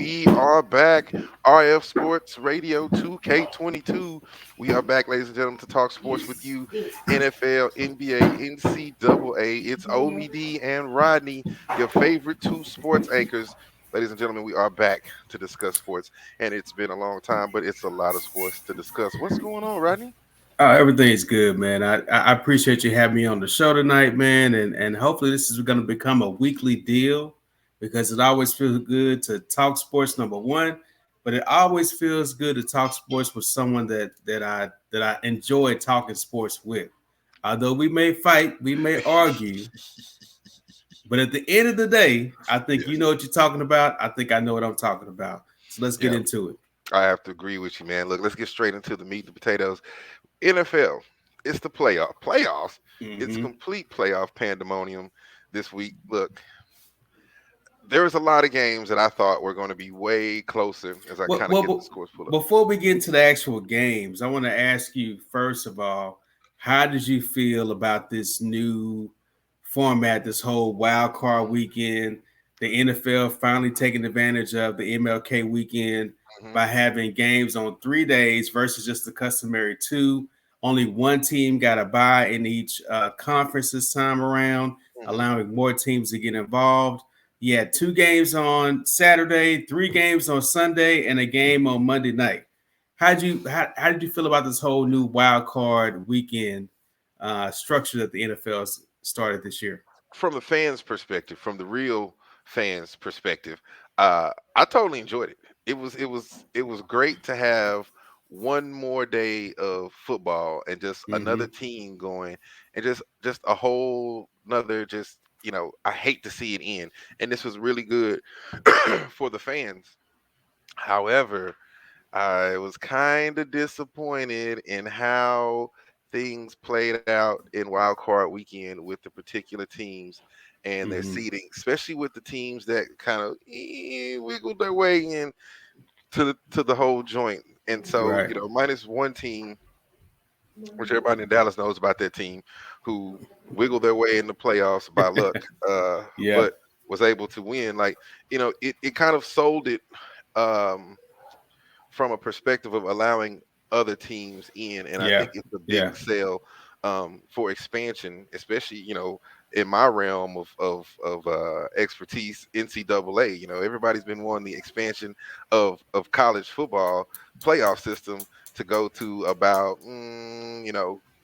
We are back. RF Sports Radio 2K22. We are back, ladies and gentlemen, to talk sports with you. NFL, NBA, NCAA. It's OMD and Rodney, your favorite two sports anchors. Ladies and gentlemen, we are back to discuss sports. And it's been a long time, but it's a lot of sports to discuss. What's going on, Rodney? Everything's good, man. I appreciate you having me on the show tonight, man, and hopefully this is going to become a weekly deal because it always feels good to talk sports. Number one, but it always feels good to talk sports with someone that I enjoy talking sports with. Although we may fight, we may argue, but at the end of the day, I think you Yes. know what you're talking about. I think I know what I'm talking about. So let's get Yeah, into it. I have to agree with you, man. Look, let's get straight into the meat and potatoes. NFL, it's the playoffs. It's hmm complete playoff pandemonium this week. Look, there was a lot of games that I thought were going to be way closer as I Well, kind of well, get the well, scores pulled up. before we get into the actual games, I want to ask you first of all, how did you feel about this new format, this whole wild card weekend? The NFL finally taking advantage of the MLK weekend Hmm. by having games on 3 days versus just the customary two. Only one team got a bye in each conference this time around, Hmm. allowing more teams to get involved. You had two games on Saturday, three games on Sunday, and a game on Monday night. How did you feel about this whole new wild card weekend structure that the NFL started this year? From the fans' perspective, from the real fans' perspective, I totally enjoyed it. It was great to have one more day of football and just Mm-hmm. another team going and just a whole another just I hate to see it end, and this was really good for the fans. However, I was kind of disappointed in how things played out in Wild Card Weekend with the particular teams and their Mm-hmm. seeding, especially with the teams that kind of wiggled their way in to the whole joint. And so, Right. minus one team, which everybody in Dallas knows about that team, who wiggled their way in the playoffs by luck, Yeah. but was able to win. Like, it kind of sold it. Um, from a perspective of allowing other teams in, and I Yeah. think it's a big Yeah. sell for expansion, especially in my realm of expertise, NCAA. Everybody's been wanting the expansion of college football playoff system to go to about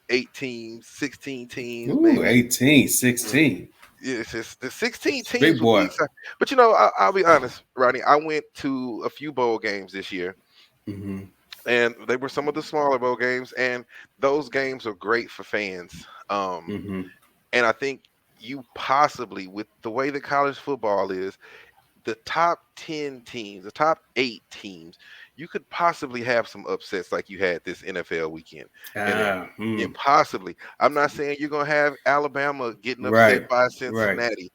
8 teams, 16 teams, Ooh, maybe. 18, Mm, 16. Yes, the 16 It's a big teams would be boy. exciting. But I'll be honest, Rodney. I went to a few bowl games this year, Mm-hmm. and they were some of the smaller bowl games, and those games are great for fans. Mm-hmm. And I think you possibly, with the way that college football is, the top 10 teams, the top 8 teams, you could possibly have some upsets like you had this NFL weekend in there. Ah, Yeah, possibly. I'm not saying you're gonna have Alabama getting upset right. by Right. Cincinnati.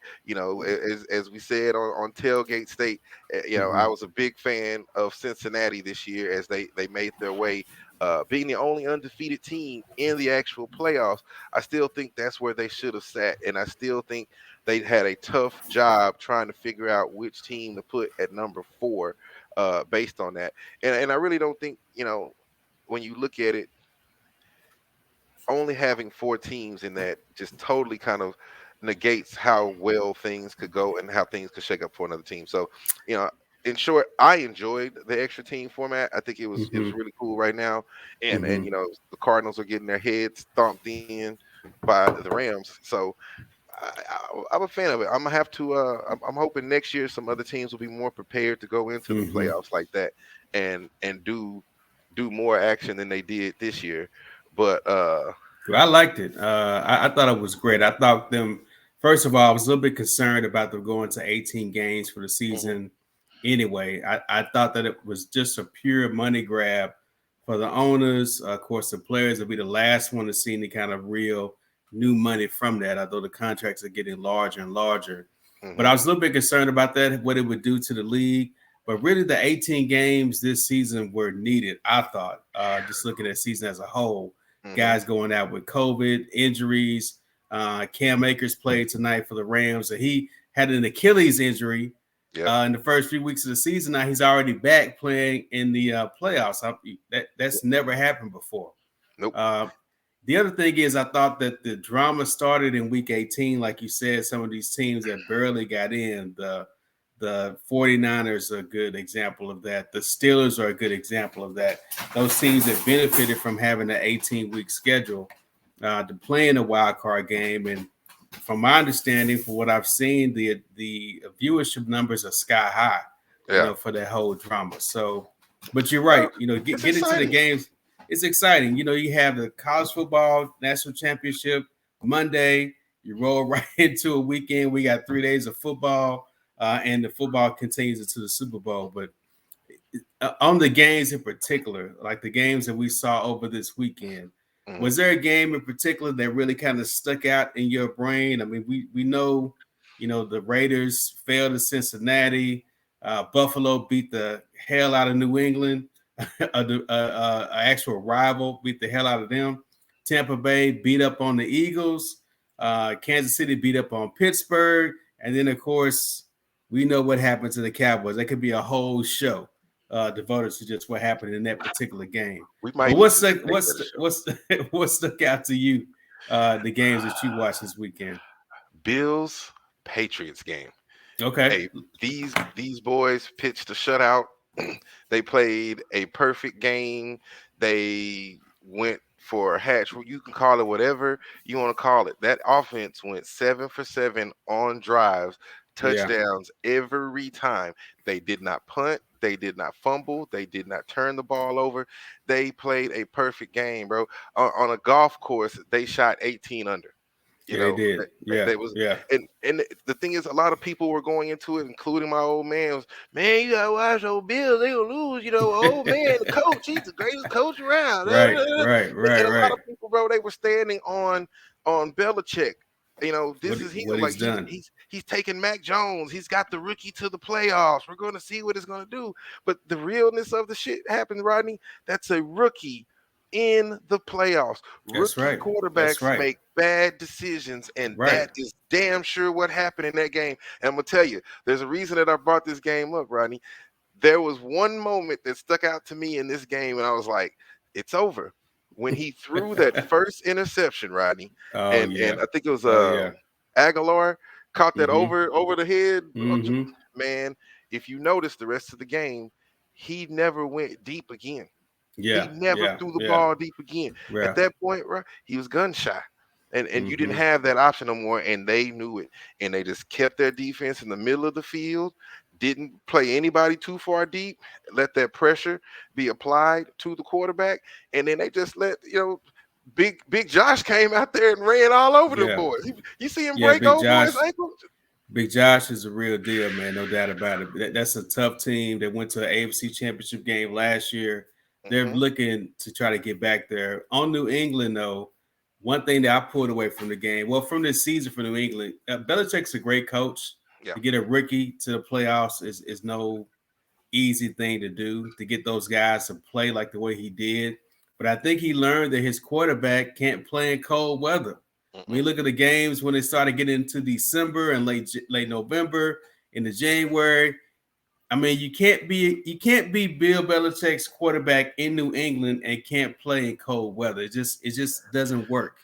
As we said on Tailgate State, I Mm-hmm. was a big fan of Cincinnati this year as they made their way, being the only undefeated team in the actual playoffs. I still think that's where they should have sat, and I still think they had a tough job trying to figure out which team to put at number 4, based on that. And I really don't think, when you look at it, only having 4 teams in that just totally kind of negates how well things could go and how things could shake up for another team. So, you know, in short, I enjoyed the extra team format. I think it was Mm-hmm. really cool right now, and Mm-hmm. the Cardinals are getting their heads stomped in by the Rams. So I'm a fan of it. I'm gonna have to. I'm hoping next year some other teams will be more prepared to go into the Mm-hmm. playoffs like that and do more action than they did this year. But Well, I liked it. I thought it was great. I thought them, first of all, I was a little bit concerned about them going to 18 games for the mhm, season anyway. I thought that it was just a pure money grab for the owners. Of course, the players will be the last one to see any kind of real new money from that, although the contracts are getting larger and larger. But mhm, I was a little bit concerned about that, what it would do to the league. But really, the 18 games this season were needed, I thought, just looking at the season as a whole, mhm, guys going out with COVID, injuries. Cam Akers played tonight for the Rams, and he had an Achilles injury, Yep. in the first few weeks of the season. Now he's already back playing in the playoffs. That's never happened before. Nope. Uh, the other thing is, I thought that the drama started in week 18. Like you said, some of these teams that barely got in, the 49ers are a good example of that. The Steelers are a good example of that. Those teams that benefited from having an 18-week schedule to play in a wild card game. And from my understanding, from what I've seen, the viewership numbers are sky high, Yeah. for that whole drama. So, but you're Well, right. it's Get into the exciting. games. It's exciting. You have the college football national championship Monday. You roll right into a weekend. We got 3 days of football, and the football continues into the Super Bowl. But on the games in particular, like the games that we saw over this weekend, Hmm. was there a game in particular that really kind of stuck out in your brain? I mean, we know, the Raiders fell to Cincinnati. Buffalo beat the hell out of New England. Actual rival beat the hell out of them. Tampa Bay beat up on the Eagles. Kansas City beat up on Pittsburgh, and then of course we know what happened to the Cowboys. That could be a whole show devoted to just what happened in that particular game. We But might need what's to the, make what's that a the, show. what's the, what stuck out to you? The games that you watched this weekend. Bills Patriots game. Okay. Hey, these boys pitched a shutout. They played a perfect game. They went for a hatch. You can call it whatever you want to call it. That offense went 7 for 7 on drives, Yeah. touchdowns every time. They did not punt. They did not fumble. They did not turn the ball over. They played a perfect game, bro. On a golf course, they shot 18 under. You Yeah, they know, did. Yeah. that was, Yeah. and the thing is, a lot of people were going into it, including my old man. Was, man, you gotta watch those Bills; they gonna lose. You know, old man, the coach, he's the greatest coach around. Right. Right. And Right. a lot Right. of people, bro, they were standing on Belichick. You know, What this is him. what Like he's done. he's taking Mac Jones. He's got the rookie to the playoffs. We're going to see what it's going to do. But the realness of the shit happens, Rodney. That's a rookie in the playoffs. That's Rookie right. That's quarterbacks right. make bad decisions, and Right. that is damn sure what happened in that game. And I'm gonna tell you, there's a reason that I brought this game up, Rodney. There was one moment that stuck out to me in this game, and I was like, "It's over." When he threw that first interception, Rodney, Oh and yeah. I think it was Oh yeah. Aguilar caught that Mm-hmm. over the head. Mm-hmm. Man, if you notice the rest of the game, he never went deep again. He Yeah. never Yeah. threw the Yeah. ball deep again. At Yeah. that point, right, he was gun shy. And you didn't Mm-hmm. have that option no more, and they knew it. And they just kept their defense in the middle of the field, didn't play anybody too far deep, let that pressure be applied to the quarterback, and then they just let, Big Josh came out there and ran all over the Yeah. boys. You see him Yeah. break Big old boy's Josh. ankle? Big Josh is a real deal, man. No doubt about it. That's a tough team. They went to an AFC Championship game last year. They're Hmm. looking to try to get back there. On New England, though, one thing that I pulled away from the game, well, from this season for New England, Belichick's a great coach. Yeah. To get a rookie to the playoffs is no easy thing to do, to get those guys to play like the way he did. But I think he learned that his quarterback can't play in cold weather. When you Mm-mm. look at the games when they started getting into December and late November into January, I mean you can't be Bill Belichick's quarterback in New England and can't play in cold weather. It just doesn't work.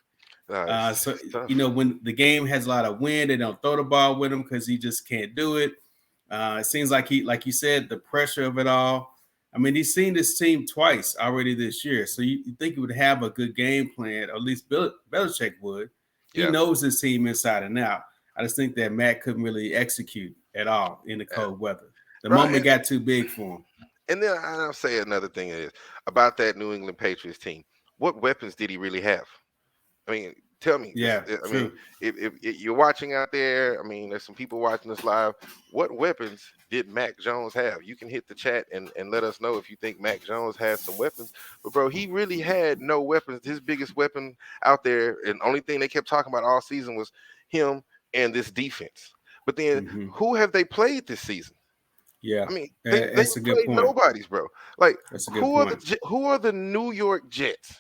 So It's tough. when the game has a lot of wind, they don't throw the ball with him because he just can't do it. It seems like like you said, the pressure of it all. I mean, he's seen this team twice already this year, so you think he would have a good game plan, or at least Belichick would. He Yeah. knows this team inside and out. I just think that Matt couldn't really execute at all in the Yeah. cold weather. The Right. moment got too big for him. And then I'll say another thing is about that New England Patriots team. What weapons did he really have? I mean, tell me this. Yeah, I mean, true. if you're watching out there, I mean, there's some people watching this live. What weapons did Mac Jones have? You can hit the chat and let us know if you think Mac Jones has some weapons. But bro, he really had no weapons. His biggest weapon out there, and only thing they kept talking about all season was him and this defense. But then, Hmm. who have they played this season? Yeah, I mean, they that's a good played point. nobodies, bro. Like, That's a good point. who are the New York Jets?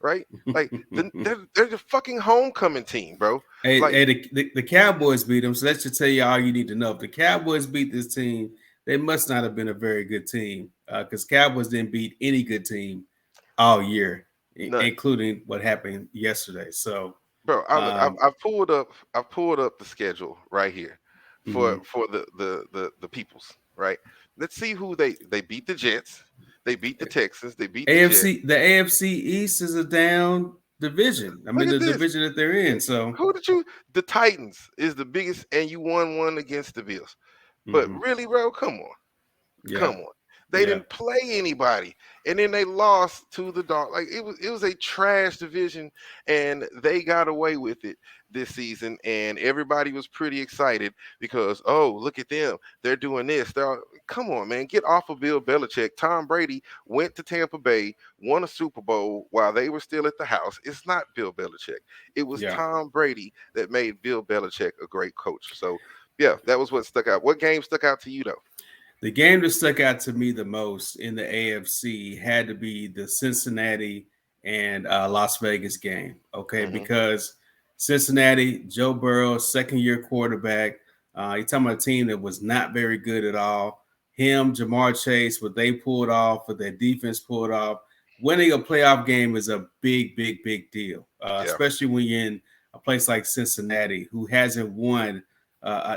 right? Like they're the fucking homecoming team, bro. Hey, Like, hey, the Cowboys beat them, so that should tell you all you need to know. If the Cowboys beat this team, they must not have been a very good team because Cowboys didn't beat any good team all year, none. including what happened yesterday. So, Bro, um, I've pulled up the schedule right here mhm. for the peoples, right? Let's see who they beat. The Jets, they beat the Texans, they beat the Jets. The AFC East is a down division. I Look mean, at the this. division that they're in. So, Who did you? The Titans is the biggest, and you won one against the Bills. But mhm. really, bro, come on. Yeah, Come on. They yeah, didn't play anybody. And then they lost to the dog. Like it was a trash division, and they got away with it this season, and everybody was pretty excited because, oh, look at them. They're doing this. Come on, man. Get off of Bill Belichick. Tom Brady went to Tampa Bay, won a Super Bowl while they were still at the house. It's not Bill Belichick. It was yeah. Tom Brady that made Bill Belichick a great coach. So yeah, that was what stuck out. What game stuck out to you though? The game that stuck out to me the most in the AFC had to be the Cincinnati and Las Vegas game. Okay, Hmm. because Cincinnati, Joe Burrow, second year quarterback. You're talking about a team that was not very good at all. Him, Jamar Chase, what they pulled off, what their defense pulled off. Winning a playoff game is a big, big, big deal, Yeah. especially when you're in a place like Cincinnati, who hasn't won.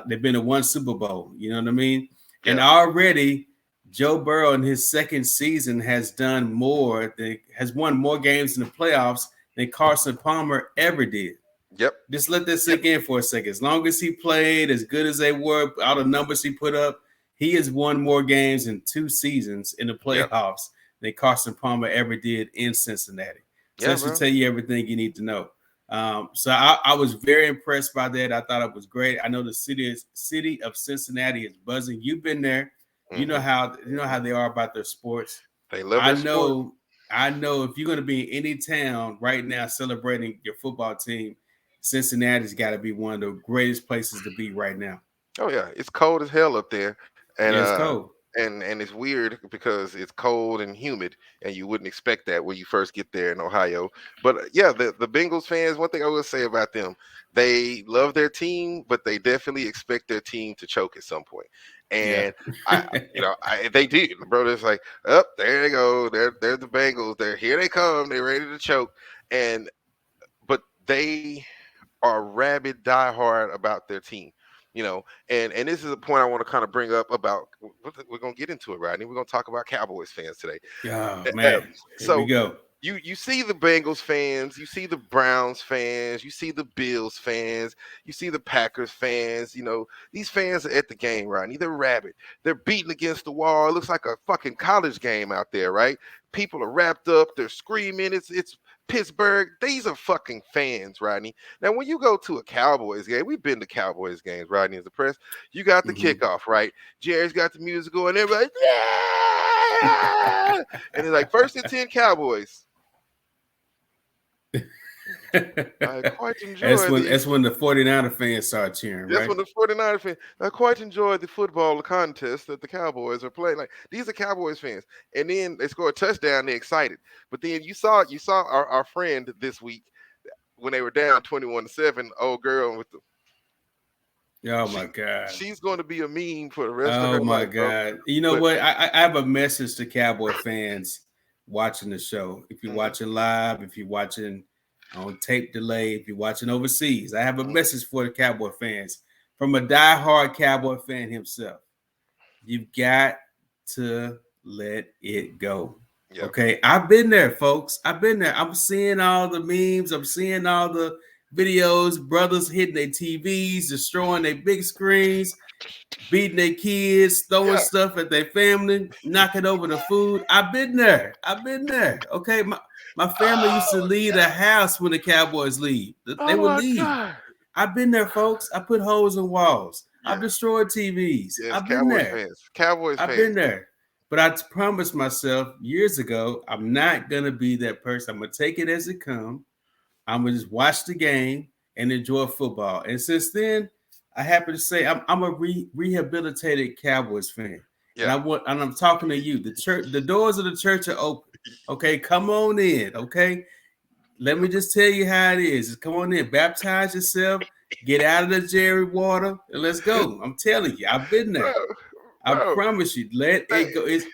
They've been to one Super Bowl. You know what I mean? And Yeah. already Joe Burrow in his second season has won more games in the playoffs than Carson Palmer ever did. Yep. Just let that Yep. sink in for a second. As long as he played as good as they were, all the numbers he put up, he has won more games in two seasons in the Yep. playoffs than Carson Palmer ever did in Cincinnati. So Yeah, that should bro. tell you everything you need to know. So I was very impressed by that. I thought it was great. I know the city of Cincinnati is buzzing. You've been there. Hmm. You know how they are about their sports. They love I their sport. know I know if you're going to be in any town right now celebrating your football team, Cincinnati's got to be one of the greatest places to be right now. Oh yeah, it's cold as hell up there, and Yeah, it's cold. it's weird because it's cold and humid, and you wouldn't expect that when you first get there in Ohio. But yeah, the Bengals fans. One thing I will say about them, they love their team, but they definitely expect their team to choke at some point. Yeah. And they did, bro. It's like, up there they go. They're the Bengals. They're here. They come. They're ready to choke, and but they are rabid diehard about their team, and this is a point I want to kind of bring up about. We're gonna get into it, Rodney. We're gonna talk about Cowboys fans today. Oh Uh, man, here we so go. you see the Bengals fans, you see the Browns fans, you see the Bills fans, you see the Packers fans. These fans are at the game, Rodney. They're rabid. They're beating against the wall. It looks like a fucking college game out there, right? People are wrapped up. They're screaming. It's Pittsburgh. These are fucking fans, Rodney. Now, when you go to a Cowboys game, we've been to Cowboys games, Rodney, as the press. You got the Mhm. kickoff, right? Jerry's got the music going. Everybody, yeah! And it's like first and 10 Cowboys. I quite that's enjoy when the that's when the 49er fans start cheering, That's right? when the 49ers fans. I quite enjoy the football contest that the Cowboys are playing. Like these are Cowboys fans, and then they score a touchdown, they're excited. But then you saw our friend this week when they were down 21-7. Old girl with the Oh my she god. she's going to be a meme for the rest of her Oh my life, bro. God. You know But what? I have a message to Cowboy fans watching the show. If you're mhm, watching live, if you're watching on tape delay, if you're watching overseas, I have a mhm, message for the Cowboy fans from a diehard Cowboy fan himself. You've got to let it go. yeah, Okay. I've been there, folks. I've been there. I'm seeing all the memes. I'm seeing all the videos, brothers hitting their TVs, destroying their big screens, beating their kids, throwing yeah. stuff at their family, knocking over the food. I've been there. I've been there. Okay. My family used to Oh leave the yeah. house when the Cowboys leave. They Oh would my leave. God. I've been there, folks. I put holes in walls. I've Yeah. destroyed TVs. Yes, I've been Cowboys there. fans. Cowboys I've been fans. there. But I promised myself years ago, I'm not gonna be that person. I'm gonna take it as it comes. I'm gonna just watch the game and enjoy football. And since then, I happen to say I'm a rehabilitated Cowboys fan, and Yeah. I'm talking to you. The doors of the church are open. Okay, come on in. Okay, let me just tell you how it is. Just come on in, baptize yourself, get out of the Jerry water, and let's go. I'm telling you, I've been bro, there. I bro, promise you, let they, it go. It's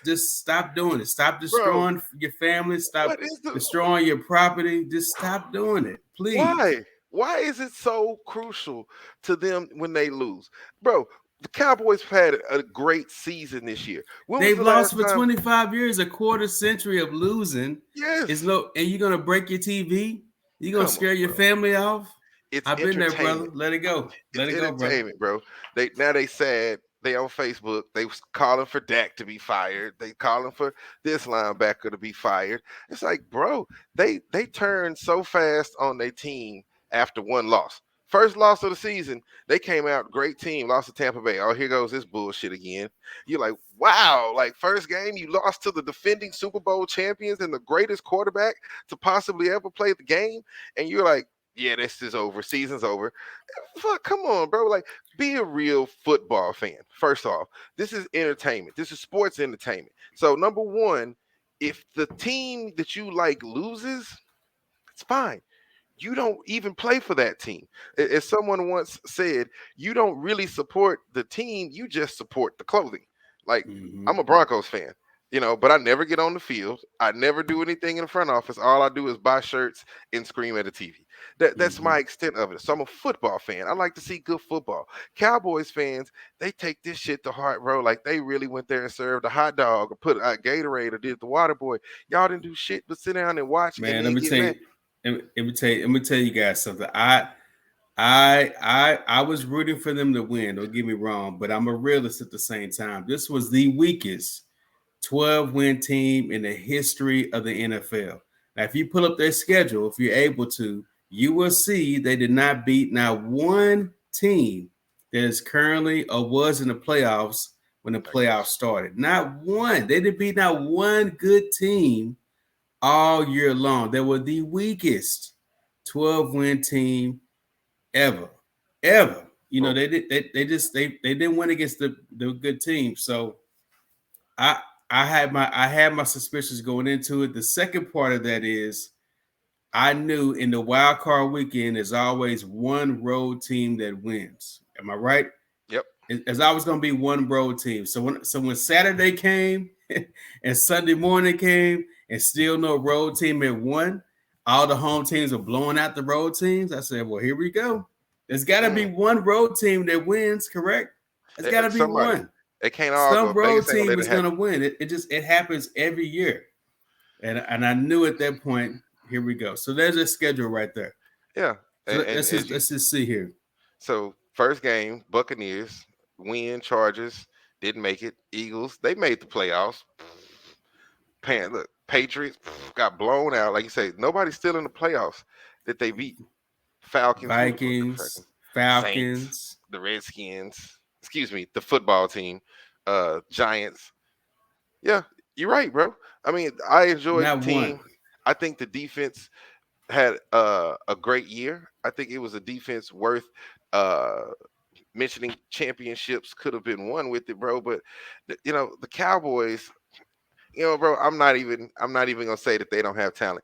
just stop doing it. Stop bro. destroying your family. Stop What is the destroying your property. Just stop doing it, please. why? Why is it so crucial to them when they lose, bro? The Cowboys had a great season this year. When was They've the lost last for time? 25 years, a quarter century of losing. Is Yes, no, and you're gonna break your TV. You're gonna come on, scare your bro. family off. It's I've been there, brother. entertainment. Let it go. It's Let it go, brother. entertainment, bro. They sad. They on Facebook. They was calling for Dak to be fired. They calling for this linebacker to be fired. It's like, bro, they turned so fast on their team after one loss. First loss of the season, they came out great team, lost to Tampa Bay. Oh, here goes this bullshit again. You're like, wow, like first game you lost to the defending Super Bowl champions and the greatest quarterback to possibly ever play the game, and you're like, yeah, this is over. Season's over. Fuck, come on, bro. Like, be a real football fan. First off, this is entertainment. This is sports entertainment. So, number one, if the team that you like loses, it's fine. You don't even play for that team. As someone once said, you don't really support the team, you just support the clothing. Like, Mm-hmm. I'm a Broncos fan, but I never get on the field. I never do anything in the front office. All I do is buy shirts and scream at the TV. That's Mm-hmm. my extent of it. So I'm a football fan. I like to see good football. Cowboys fans, they take this shit to heart, bro. Like they really went there and served a hot dog or put a Gatorade or did the water boy. Y'all didn't do shit but sit down and watch and Man, let then me get tell mad. you. Let me tell you guys something. I was rooting for them to win. Don't get me wrong, but I'm a realist at the same time. This was the weakest 12-win team in the history of the NFL. Now, if you pull up their schedule, if you're able to, you will see they did not beat not one team that is currently or was in the playoffs when the playoffs started. Not one. They didn't beat not one good team all year long. They were the weakest 12-win team ever, ever. Oh, They didn't win against the good team. So I I had my suspicions going into it. The second part of that is I knew in the wild card weekend there's always one road team that wins. Am I right? yep. There's always going to be one road team. So when Saturday came and Sunday morning came and still no road team had won, all the home teams are blowing out the road teams. I said, well, here we go. There's got to be Mm. one road team that wins, correct? There's got to be Somebody. one. They can't all Some go. They road just ain't gonna team let it is going happen. to win. It happens every year, and I knew at that point. Here we go. So there's a schedule right there. Yeah. So And, and let's as just you let's just see here. so first game, Buccaneers win, Chargers didn't make it. Eagles, they made the playoffs. Look, Patriots got blown out. Like you say, nobody's still in the playoffs that they beat. Falcons, who the fuck the Vikings, Falcons? Saints, Falcons, the Redskins, excuse me, the football team, Giants. Yeah, you're right, bro. I mean, I enjoyed the not one. team. I think the defense had a great year. I think it was a defense worth uh, mentioning. Championships could have been won with it, bro. But the Cowboys. Bro, I'm not even gonna say that they don't have talent.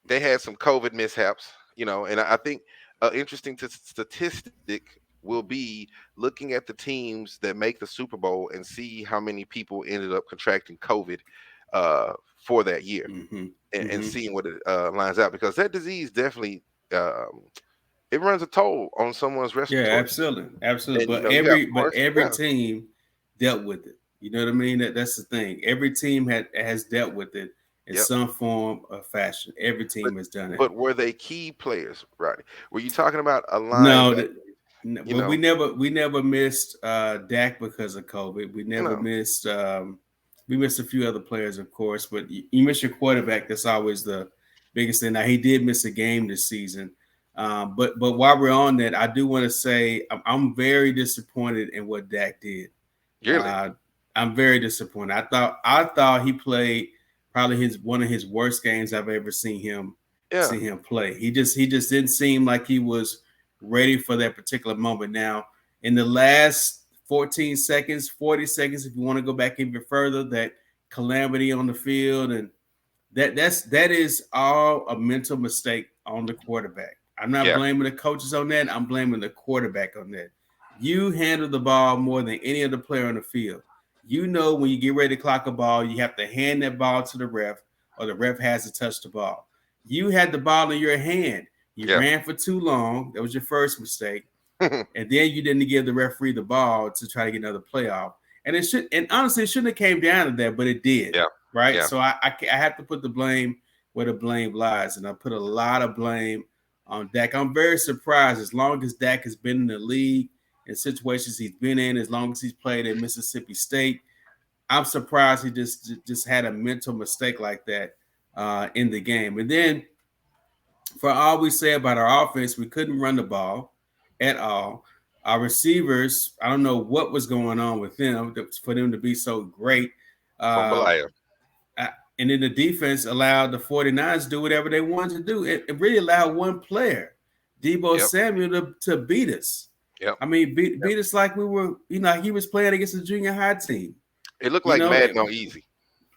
They had some COVID mishaps, and I think an interesting statistic will be looking at the teams that make the Super Bowl and see how many people ended up contracting COVID for that year, Mm-hmm. and Mm-hmm. seeing what it lines out, because that disease definitely it runs a toll on someone's Yeah, respiratory system. absolutely, absolutely. And But you got every yeah, team dealt with it. You know what I mean? That's the thing. Every team has dealt with it in yep. some form or fashion. Every But team has done it. but were they key players, Rodney? Were you talking about a No, linebacker? You well, we know, never missed Dak because of COVID. We you never know, missed. We missed a few other players, of course, but you miss your quarterback. That's always the biggest thing. Now he did miss a game this season, but while we're on that, I do want to say I'm very disappointed in what Dak did. yearly. Uh, I'm very disappointed. I thought he played probably his one of his worst games I've ever Yeah, seen him play. He just didn't seem like he was ready for that particular moment. Now, in the last 14 seconds, 40 seconds, if you want to go back even further, that calamity on the field and That is all a mental mistake on the quarterback. I'm not Yeah. blaming the coaches on that. I'm blaming the quarterback on that. You handle the ball more than any other player on the field. You know when you get ready to clock a ball, you have to hand that ball to the ref, or the ref has to touch the ball. You had the ball in your hand. You Yeah. ran for too long. That was your first mistake, and then you didn't give the referee the ball to try to get another playoff. And honestly, it shouldn't have came down to that, but it did, Yeah. right? Yeah. So I have to put the blame where the blame lies, and I put a lot of blame on Dak. I'm very surprised. As long as Dak has been in the league in situations he's been in, as long as he's played at Mississippi State, I'm surprised he just had a mental mistake like that in the game. And then for all we say about our offense, we couldn't run the ball at all. Our receivers, I don't know what was going on with them for them to be so great. Uh, Jambalaya. and then the defense allowed the 49ers to do whatever they wanted to do. It really allowed one player, Debo Yep. Samuel, to beat us. Yep. I mean, Yep. beat us like we were, he was playing against a junior high team. It looked You like know, Madden on easy.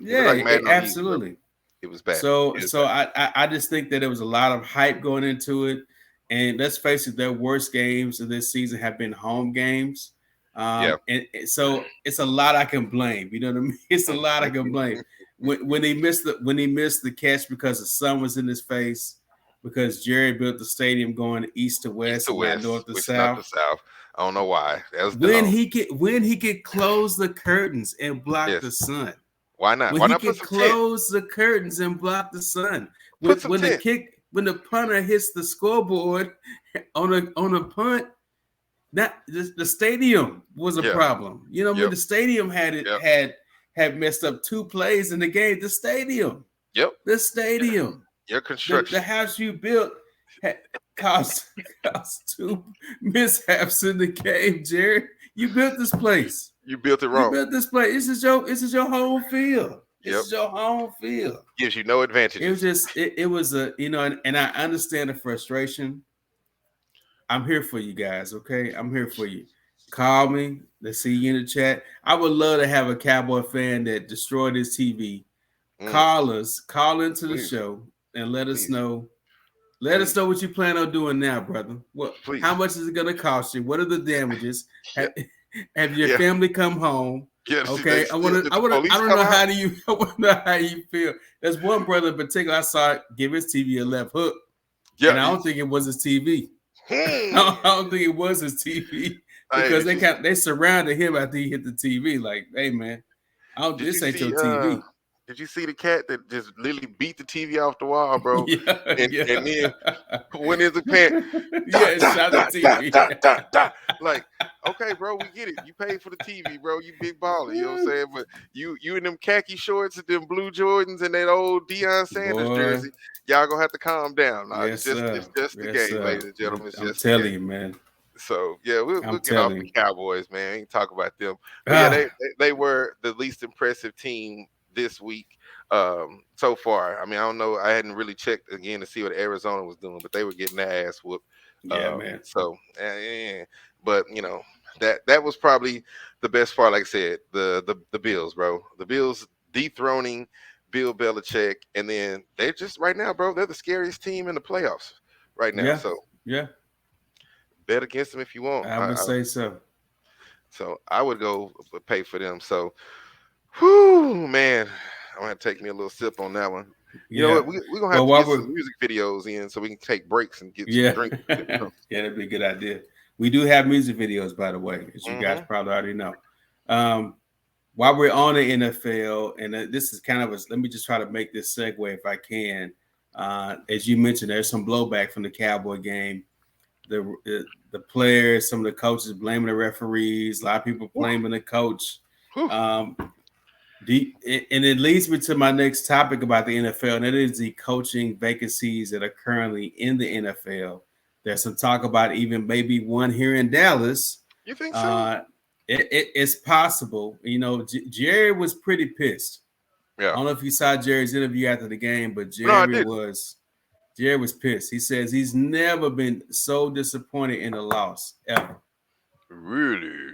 It looked yeah, like Madden on easy, bro. absolutely. It was bad. So It was so bad. I just think that there was a lot of hype going into it, and let's face it, their worst games of this season have been home games, Yeah. and so it's a lot I can blame. You know what I mean? It's a lot I can blame. When he missed the catch because the sun was in his face, because Jerry built the stadium going east to East west to and not west, north to which is not the south. South. I don't know why. That was dumb. When he could close the curtains and block the Yes. sun, Why not? when Why he not put could some tent? close the curtains and block the sun, Put some when tent. when the punter hits the scoreboard on a punt, that the stadium was a Yeah. problem. You know what I mean? Yep. The stadium Yep. had messed up two plays in the game. Yep. The stadium, Your the construction. house you built had caused caused two mishaps in the game, Jared. You built this place. You built it You wrong. built this place. This is your home field. This Yep. is your home field. Gives you no It was advantages. just it was a and I understand the frustration. I'm here for you guys, okay? I'm here for you. Call me. Let's see you in the chat. I would love to have a Cowboy fan that destroyed his TV. Mm, Call into the please, show and let us please, know. Let us please, know what you plan on doing now, brother. How please. much is it going to cost you? What are the damages? Yeah. Have your Yeah. family come home? Yeah. They Okay, still did the I police don't come know out? how do you, I want to know how you feel. There's one brother in particular I saw give his TV a left hook, Yeah. and I don't think it was his TV. I Hmm. don't think it was his TV Hey, because they surrounded him after he hit the TV. Like, hey man, did you this ain't your see TV. did you see the cat that just literally beat the TV off the wall, bro? Yeah, And yeah, then went in the pant, da yeah. And da shot the da da TV. da da da. Like, okay, bro, we get it. You paid for the TV, bro. You big baller. You know what I'm saying? But you in them khaki shorts and them blue Jordans and that old Deion Sanders Boy, jersey, y'all gonna have to calm down. Nah, yes sir, it's just the yes game, sir. ladies and gentlemen. It's I'm just the telling game. you, man. So yeah, we'll I'm get off telling the you. Cowboys, man. Ain't talk about them, but yeah, Ah, they were the least impressive team this week so far. I mean, I don't know. I hadn't really checked again to see what Arizona was doing, but they were getting their ass whooped. yeah, man. So, but that was probably the best part. Like I said, the Bills, bro. The Bills dethroning Bill Belichick, and then they're just right now, bro. They're the scariest team in the playoffs right now. Yeah, So yeah. bet against them if you want. I would say so. So I would go pay for them. So, whew, man, I'm gonna take me a little sip on that one. You know Yeah. what? We're gonna have Well, to while get we're some music videos in so we can take breaks and get some yeah, drinks. yeah, that'd be a good idea. We do have music videos, by the way, as you guys Mm-hmm. probably already know. Um, while we're on the NFL, and this is kind of let me just try to make this segue if I can. As you mentioned, there's some blowback from the Cowboy game. The players, some of the coaches blaming the referees. A lot of people Whew, blaming the coach. whew. Um, and it leads me to my next topic about the NFL, and that is the coaching vacancies that are currently in the NFL. There's some talk about even maybe one here in Dallas. You think so? Uh, it's possible. You know, Jerry was pretty pissed. I Yeah. don't know if you saw Jerry's interview after the game, but No, I didn't. Jerry was pissed. He says he's never been so disappointed in a loss ever. Really?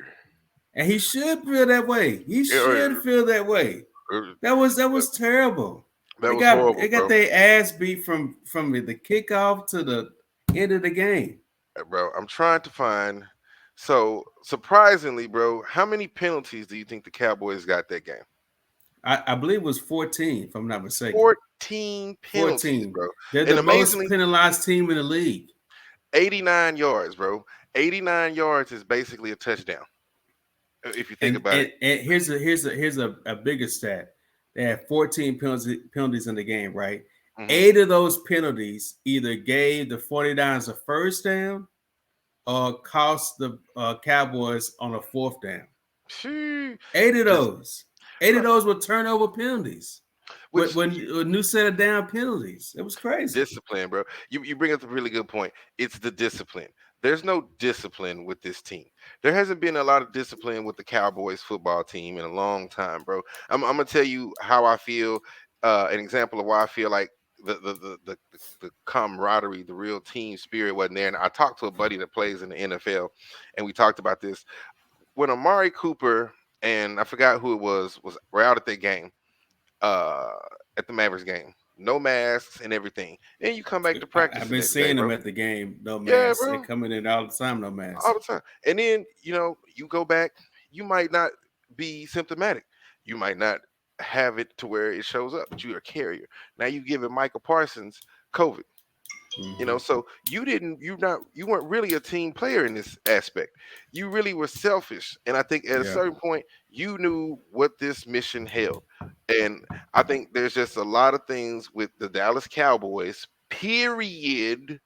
And he should feel that way. He Yeah, should feel that way. uh, That was terrible. That was horrible, they got bro. their ass beat from the kickoff to the end of the game. Bro, I'm trying to find. So surprisingly, bro, how many penalties do you think the Cowboys got that game? I believe it was 14, if I'm not mistaken. 14 penalties, 14. bro. They're the And most amazingly, penalized team in the league. 89 yards, bro. 89 yards is basically a touchdown. If you think about it. And here's a bigger stat. They had 14 penalties in the game, right? Hmm. 8 of those penalties either gave the 49ers a first down or cost the Cowboys on a fourth down. Phew. 8 of Just those. 8 of bro, those were turnover penalties. which When a new set of down penalties. It was crazy. discipline, bro. You bring up a really good point. It's the discipline. There's no discipline with this team. There hasn't been a lot of discipline with the Cowboys football team in a long time, bro. I'm gonna tell you how I feel. An example of why I feel like the camaraderie, the real team spirit wasn't there. And I talked to a buddy that plays in the NFL, and we talked about this when Amari Cooper and I forgot who it was were out at that game, uh, at the Mavericks game. No masks and everything. Then you come back to practice I've the been next day, seeing them bro. at the game, no Yeah, mask. They bro. coming in all the time, no mask. All the time. And then, you go back, you might not be symptomatic. You might not have it to where it shows up, but you're a carrier. Now you giving Michael Parsons COVID. Hmm. So you weren't really a team player in this aspect. You really were selfish. And I think at a Yeah, certain point you knew what this mission held. And I think there's just a lot of things with the Dallas Cowboys, period,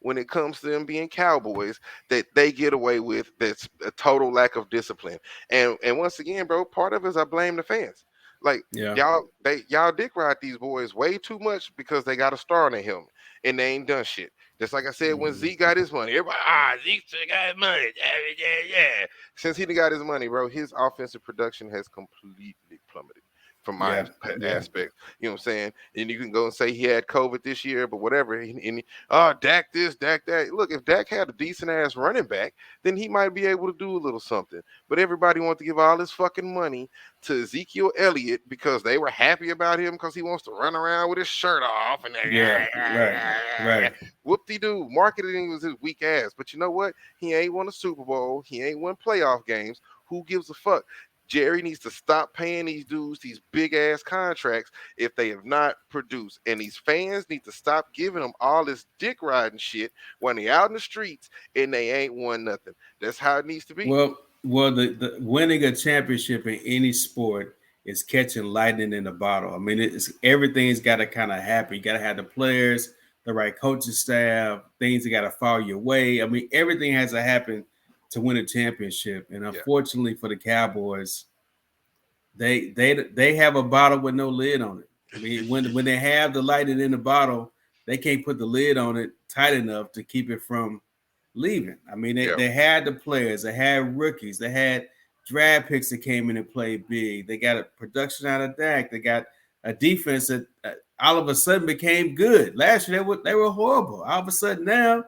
when it comes to them being Cowboys that they get away with that's a total lack of discipline. And once again, bro, part of it is I blame the fans. Like yeah, y'all dick ride these boys way too much because they got a star on their helmet and they ain't done shit. Just like I said, when hmm, Zeke got his money, everybody, Zeke still got his money. Yeah, yeah, yeah. Since he done got his money, bro, his offensive production has completely plummeted from my yeah, yeah, aspect. You know what I'm saying? And you can go and say he had COVID this year, but whatever. And Dak this, Dak that. Look, if Dak had a decent ass running back, then he might be able to do a little something. But everybody wants to give all this fucking money to Ezekiel Elliott because they were happy about him because he wants to run around with his shirt off and yeah. Right, right. whoop de doo. Marketing was his weak ass. But you know what? He ain't won a Super Bowl. He ain't won playoff games. Who gives a fuck? Jerry needs to stop paying these dudes these big ass contracts if they have not produced. And these fans need to stop giving them all this dick riding shit when they out in the streets and they ain't won nothing. That's how it needs to be. Well, the winning a championship in any sport is catching lightning in a bottle. I mean, it's everything's got to kind of happen. You got to have the players, the right coaching staff, things that got to fall your way. I mean, everything has to happen to win a championship. And Yeah. unfortunately for the Cowboys, they have a bottle with no lid on it. I mean, when they have the lightning in the bottle, they can't put the lid on it tight enough to keep it from leaving. I mean, Yeah. they had the players, they had rookies, they had draft picks that came in and played big. They got a production out of Dak. They got a defense that all of a sudden became good. Last year they were horrible. All of a sudden now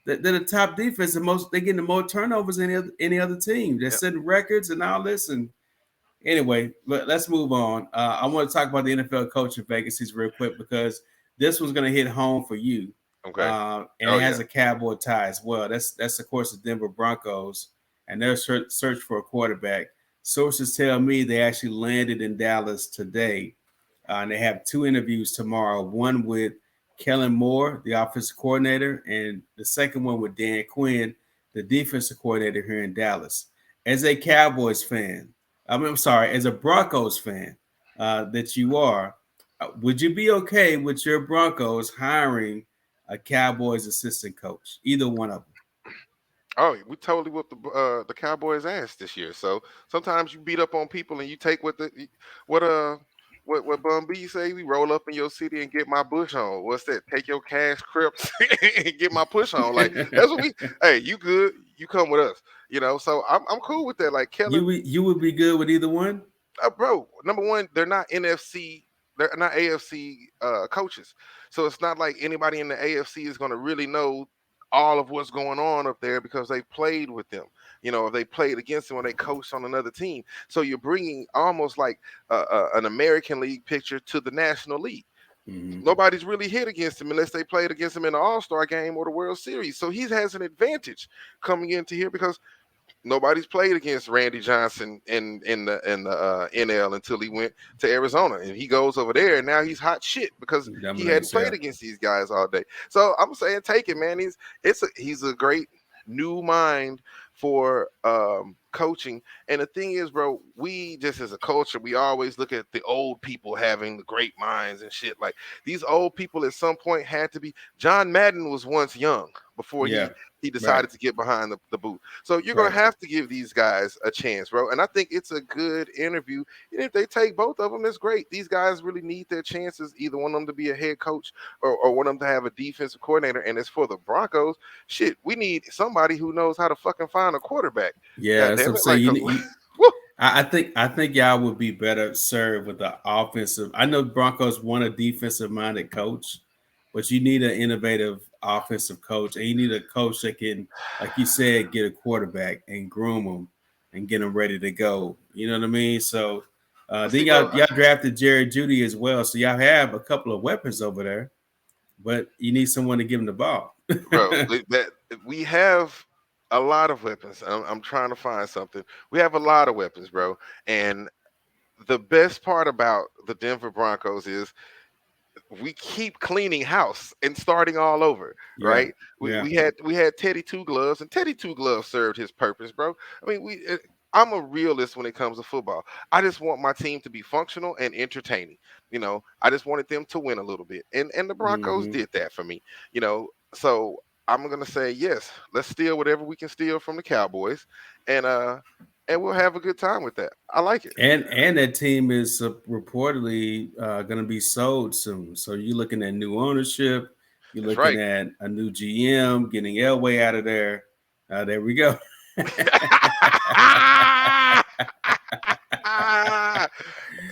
they're the top defense. They're getting the more turnovers than any other team. They're Yeah. setting records and all this. And anyway, let's move on. I want to talk about the NFL coaching vacancies real quick because this one's going to hit home for you, Okay. and Oh it yeah. has a Cowboy tie as well. That's of course the Denver Broncos and their search for a quarterback. Sources tell me they actually landed in Dallas today, and they have two interviews tomorrow. One with Kellen Moore, the offensive coordinator, and the second one with Dan Quinn, the defensive coordinator here in Dallas. As a Cowboys fan, I'm sorry, as a Broncos fan that you are, would you be okay with your Broncos hiring a Cowboys assistant coach? Either one of them. Oh, we totally whooped the Cowboys' ass this year. So sometimes you beat up on people and you take what what Bum B say? We roll up in your city and get my bush on. What's that? Take your cash crips and get my push on. Like that's what we. Hey, you good? You come with us. So I'm cool with that. Like Kellen, You would be good with either one. bro. Number one, they're not NFC. They're not AFC coaches, so it's not like anybody in the AFC is going to really know all of what's going on up there because they played with them. They played against them or they coached on another team. So you're bringing almost like an American League picture to the National League. Hmm. Nobody's really hit against him unless they played against him in the All-Star game or the World Series. So he has an advantage coming into here because nobody's played against Randy Johnson in the NL until he went to Arizona, and he goes over there, and now he's hot shit because He he hadn't dominates played there. against these guys all day. So I'm saying, take it, man. He's a great new mind for coaching. And the thing is, bro, we just as a culture, we always look at the old people having the great minds and shit. Like these old people at some point had to be. John Madden was once young before Yeah. he Right. decided to get behind the booth. So you're gonna Right. have to give these guys a chance, bro. And I think it's a good interview. And if they take both of them, it's great. These guys really need their chances. Either one of them to be a head coach or one of them to have a defensive coordinator. And it's for the Broncos. Shit, we need somebody who knows how to fucking find a quarterback. Yeah, God that's what damn I'm it! saying. Like, You, 'cause you woo, I think y'all would be better served with the offensive. I know Broncos want a defensive minded coach, but you need an innovative offensive coach, and you need a coach that can, like you said, get a quarterback and groom them and get them ready to go. You know what I mean? So then see, bro, y'all drafted Jared Judy as well, so y'all have a couple of weapons over there, but you need someone to give them the ball. that we have a lot of weapons. I'm trying to find something. We have a lot of weapons, bro. And the best part about the Denver Broncos is we keep cleaning house and starting all over, Yeah, right? We, yeah. we had we had Teddy Two Gloves, and Teddy Two Gloves served his purpose, bro. I mean, I'm a realist when it comes to football. I just want my team to be functional and entertaining. I just wanted them to win a little bit, and the Broncos Hmm. did that for me. So I'm gonna say yes. Let's steal whatever we can steal from the Cowboys, and we'll have a good time with that. I like it. And that team is reportedly going to be sold soon. So you're looking at new ownership. You're That's looking right. at a new GM, getting Elway out of there. There we go.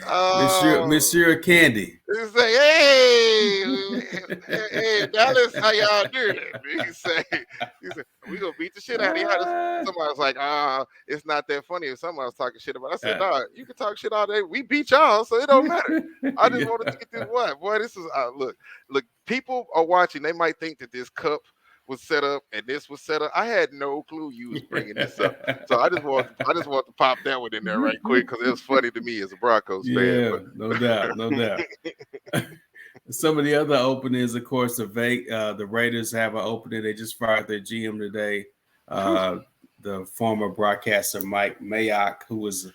Monsieur Oh, Monsieur Candy. he say, hey, hey, Dallas, how y'all doing? He said, we gonna beat the shit out of y'all. Ah, Somebody was like, it's not that funny if somebody was talking shit about it. I said, uh, nah, you can talk shit all day. We beat y'all, so it don't matter. I just yeah. wanted to get this one. Boy, this is look, people are watching. They might think that this cup was set up and this was set up. I had no clue you was bringing this up. So I just want to pop that one in there right quick because it was funny to me as a Broncos fan. Yeah, no doubt, no doubt. Some of the other openings, of course, the Raiders have an opening. They just fired their GM today. But Uh, the former broadcaster Mike Mayock, who was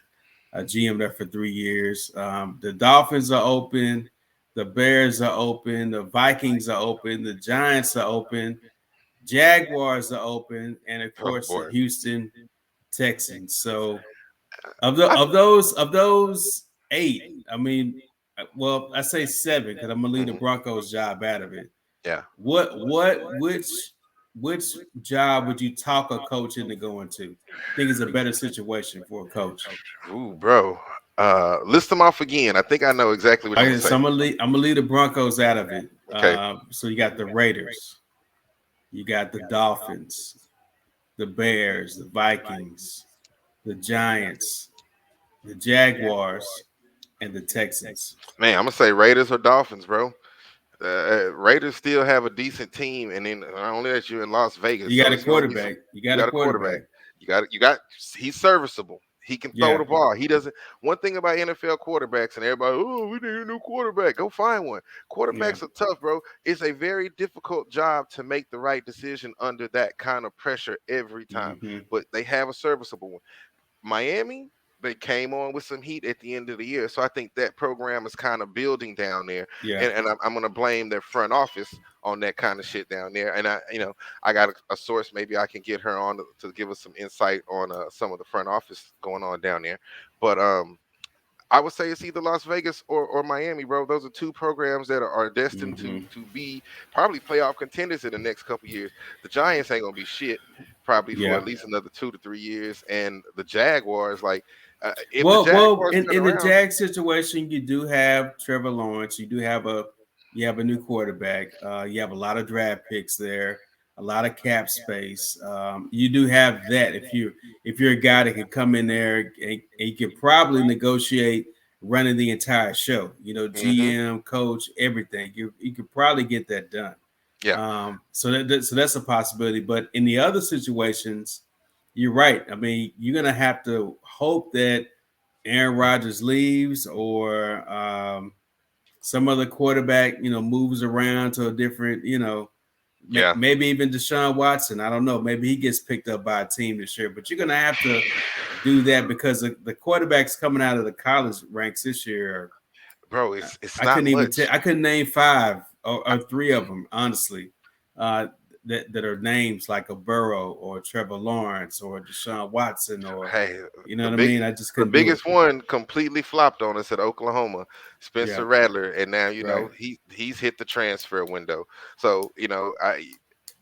a GM there for 3 years. The Dolphins are open. The Bears are open. The Vikings are open. The Giants are open. Jaguars are open, and of oh course the boy, Houston Texans. So I, of those eight, I mean, well, I say seven because I'm gonna leave the mhm, Broncos job out of it. yeah. Which job would you talk a coach into going to? Think is a better situation for a coach. Ooh, bro. List them off again. I think I know exactly what you're gonna Okay, say. so I'm gonna leave the Broncos out of it. Okay. So you got the Raiders, you got the Dolphins, the Bears, the Vikings, the Giants, the Jaguars, and the Texans. Man, I'm gonna say Raiders or Dolphins, bro. Raiders still have a decent team, and then not only that, you're in Las Vegas, You so got a it's gonna be some. quarterback. You You got a got a quarterback. quarterback. You got. He's serviceable. He can throw Yeah. the ball. He doesn't. One thing about NFL quarterbacks, and everybody, oh, we need a new quarterback. Go find one. Yeah. Quarterbacks are tough, bro. It's a very difficult job to make the right decision under that kind of pressure every time. Hmm. But they have a serviceable one. Miami, they came on with some heat at the end of the year. So I think that program is kind of building down there. Yeah. And I'm going to blame their front office on that kind of shit down there. And I got a source. Maybe I can get her on to give us some insight on some of the front office going on down there. But I would say it's either Las Vegas or Miami, bro. Those are two programs that are destined to Hmm. to be probably playoff contenders in the next couple years. The Giants ain't gonna be shit probably for Yeah. at least another 2 to 3 years, and the Jaguars, like, if the Well, Jaguars turn in the around, Jag situation, you do have Trevor Lawrence. You have a new quarterback. You have a lot of draft picks there, a lot of cap space. You do have that if you're a guy that can come in there and you could probably negotiate running the entire show. Hmm. GM, coach, everything. You could probably get that done. Yeah, So that's a possibility. But in the other situations, you're right. I mean, you're gonna have to hope that Aaron Rodgers leaves or some other quarterback, moves around to a different, yeah. maybe even Deshaun Watson. I don't know. Maybe he gets picked up by a team this year. But you're gonna have to do that because the quarterbacks coming out of the college ranks this year. Bro, it's I not couldn't even tell. much. I couldn't name five I, or three of them honestly. Uh, that are names like a Burrow or Trevor Lawrence or Deshaun Watson or hey, you know the what I big mean. I just the couldn't do it. biggest one completely flopped on us at Oklahoma, Yeah, Spencer Rattler, and now right. he's hit the transfer window. So I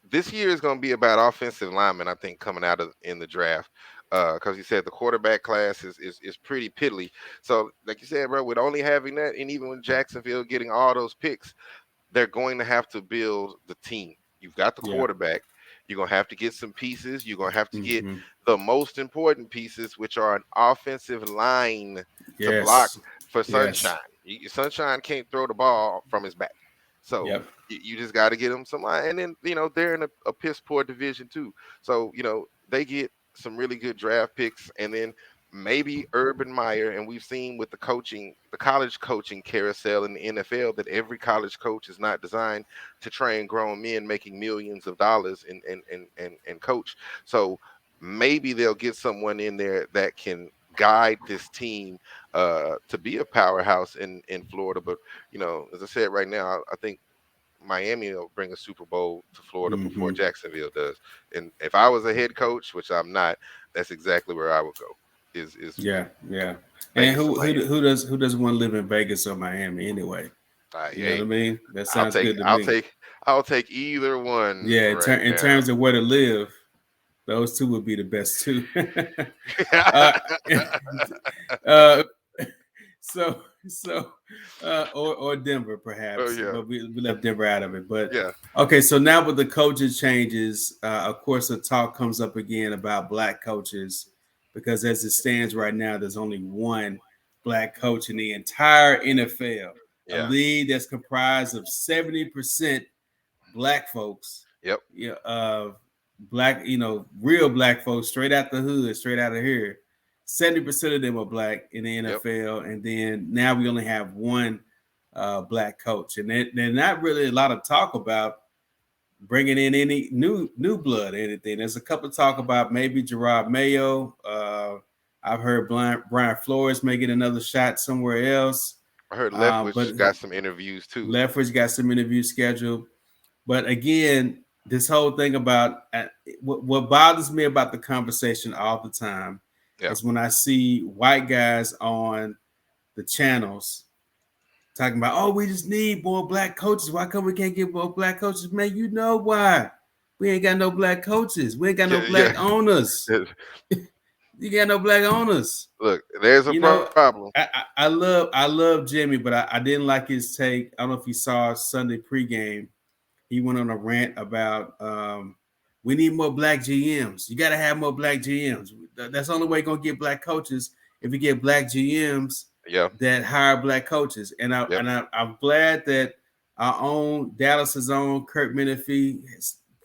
this year is going to be about offensive linemen. I think coming out of in the draft, because you said the quarterback class is pretty piddly. So like you said, bro, with only having that, and even with Jacksonville getting all those picks, they're going to have to build the team. You've got the Yeah. quarterback. You're going to have to get some pieces. You're going to have to get Mm-hmm. the most important pieces, which are an offensive line to block Yes. for Yes. Sunshine. Sunshine can't throw the ball from his back. So Yep. you just got to get him some line. And then, they're in a piss poor division too. So, they get some really good draft picks. And then maybe Urban Meyer, and we've seen with the college coaching carousel in the NFL, that every college coach is not designed to train grown men making millions of dollars and coach. So maybe they'll get someone in there that can guide this team to be a powerhouse in Florida. But as I said, right now, I think Miami will bring a Super Bowl to Florida before Mm-hmm. Jacksonville does. And if I was a head coach, which I'm not, that's exactly where I would go. Is Yeah. Yeah. And Vegas and who Miami. who doesn't want to live in Vegas or Miami anyway? You know what I Hey, mean? That I'll sounds take good to I'll me. take I'll take either one Yeah. right In now. terms of where to live, those two would be the best two. uh, uh, so or Denver Oh perhaps, yeah, but we left Denver out of it. But yeah. okay, so now with the coaches changes, of course the talk comes up again about black coaches because as it stands right now, there's only one black coach in the entire NFL, a Yeah. league that's comprised of 70% black folks, Yep. yeah, black, real black folks, straight out the hood, straight out of here. 70% of them are black in the Yep. NFL, and then now we only have one black coach, and there's not really a lot of talk about bringing in any new blood or anything. There's a couple of talk about maybe Gerard Mayo. I've heard Brian Flores may get another shot somewhere else, I heard but Leftwich got some interviews too. Leffers got some interviews scheduled. But again, this whole thing about what bothers me about the conversation all the time Yeah. is when I see white guys on the channels talking about, oh, we just need more black coaches. Why come we can't get more black coaches? Man, you know why? We ain't got no black coaches. We ain't got no Yeah. black Yeah. owners. You got no black owners. Look, there's a You know, problem. I love Jimmy, but I didn't like his take. I don't know if you saw Sunday pregame. He went on a rant about we need more black GMs. You got to have more black GMs. That's the only way you're gonna get black coaches if you get black GMs Yeah. that hire black coaches. And Yep. I'm glad that our own Dallas's own Kurt Menefee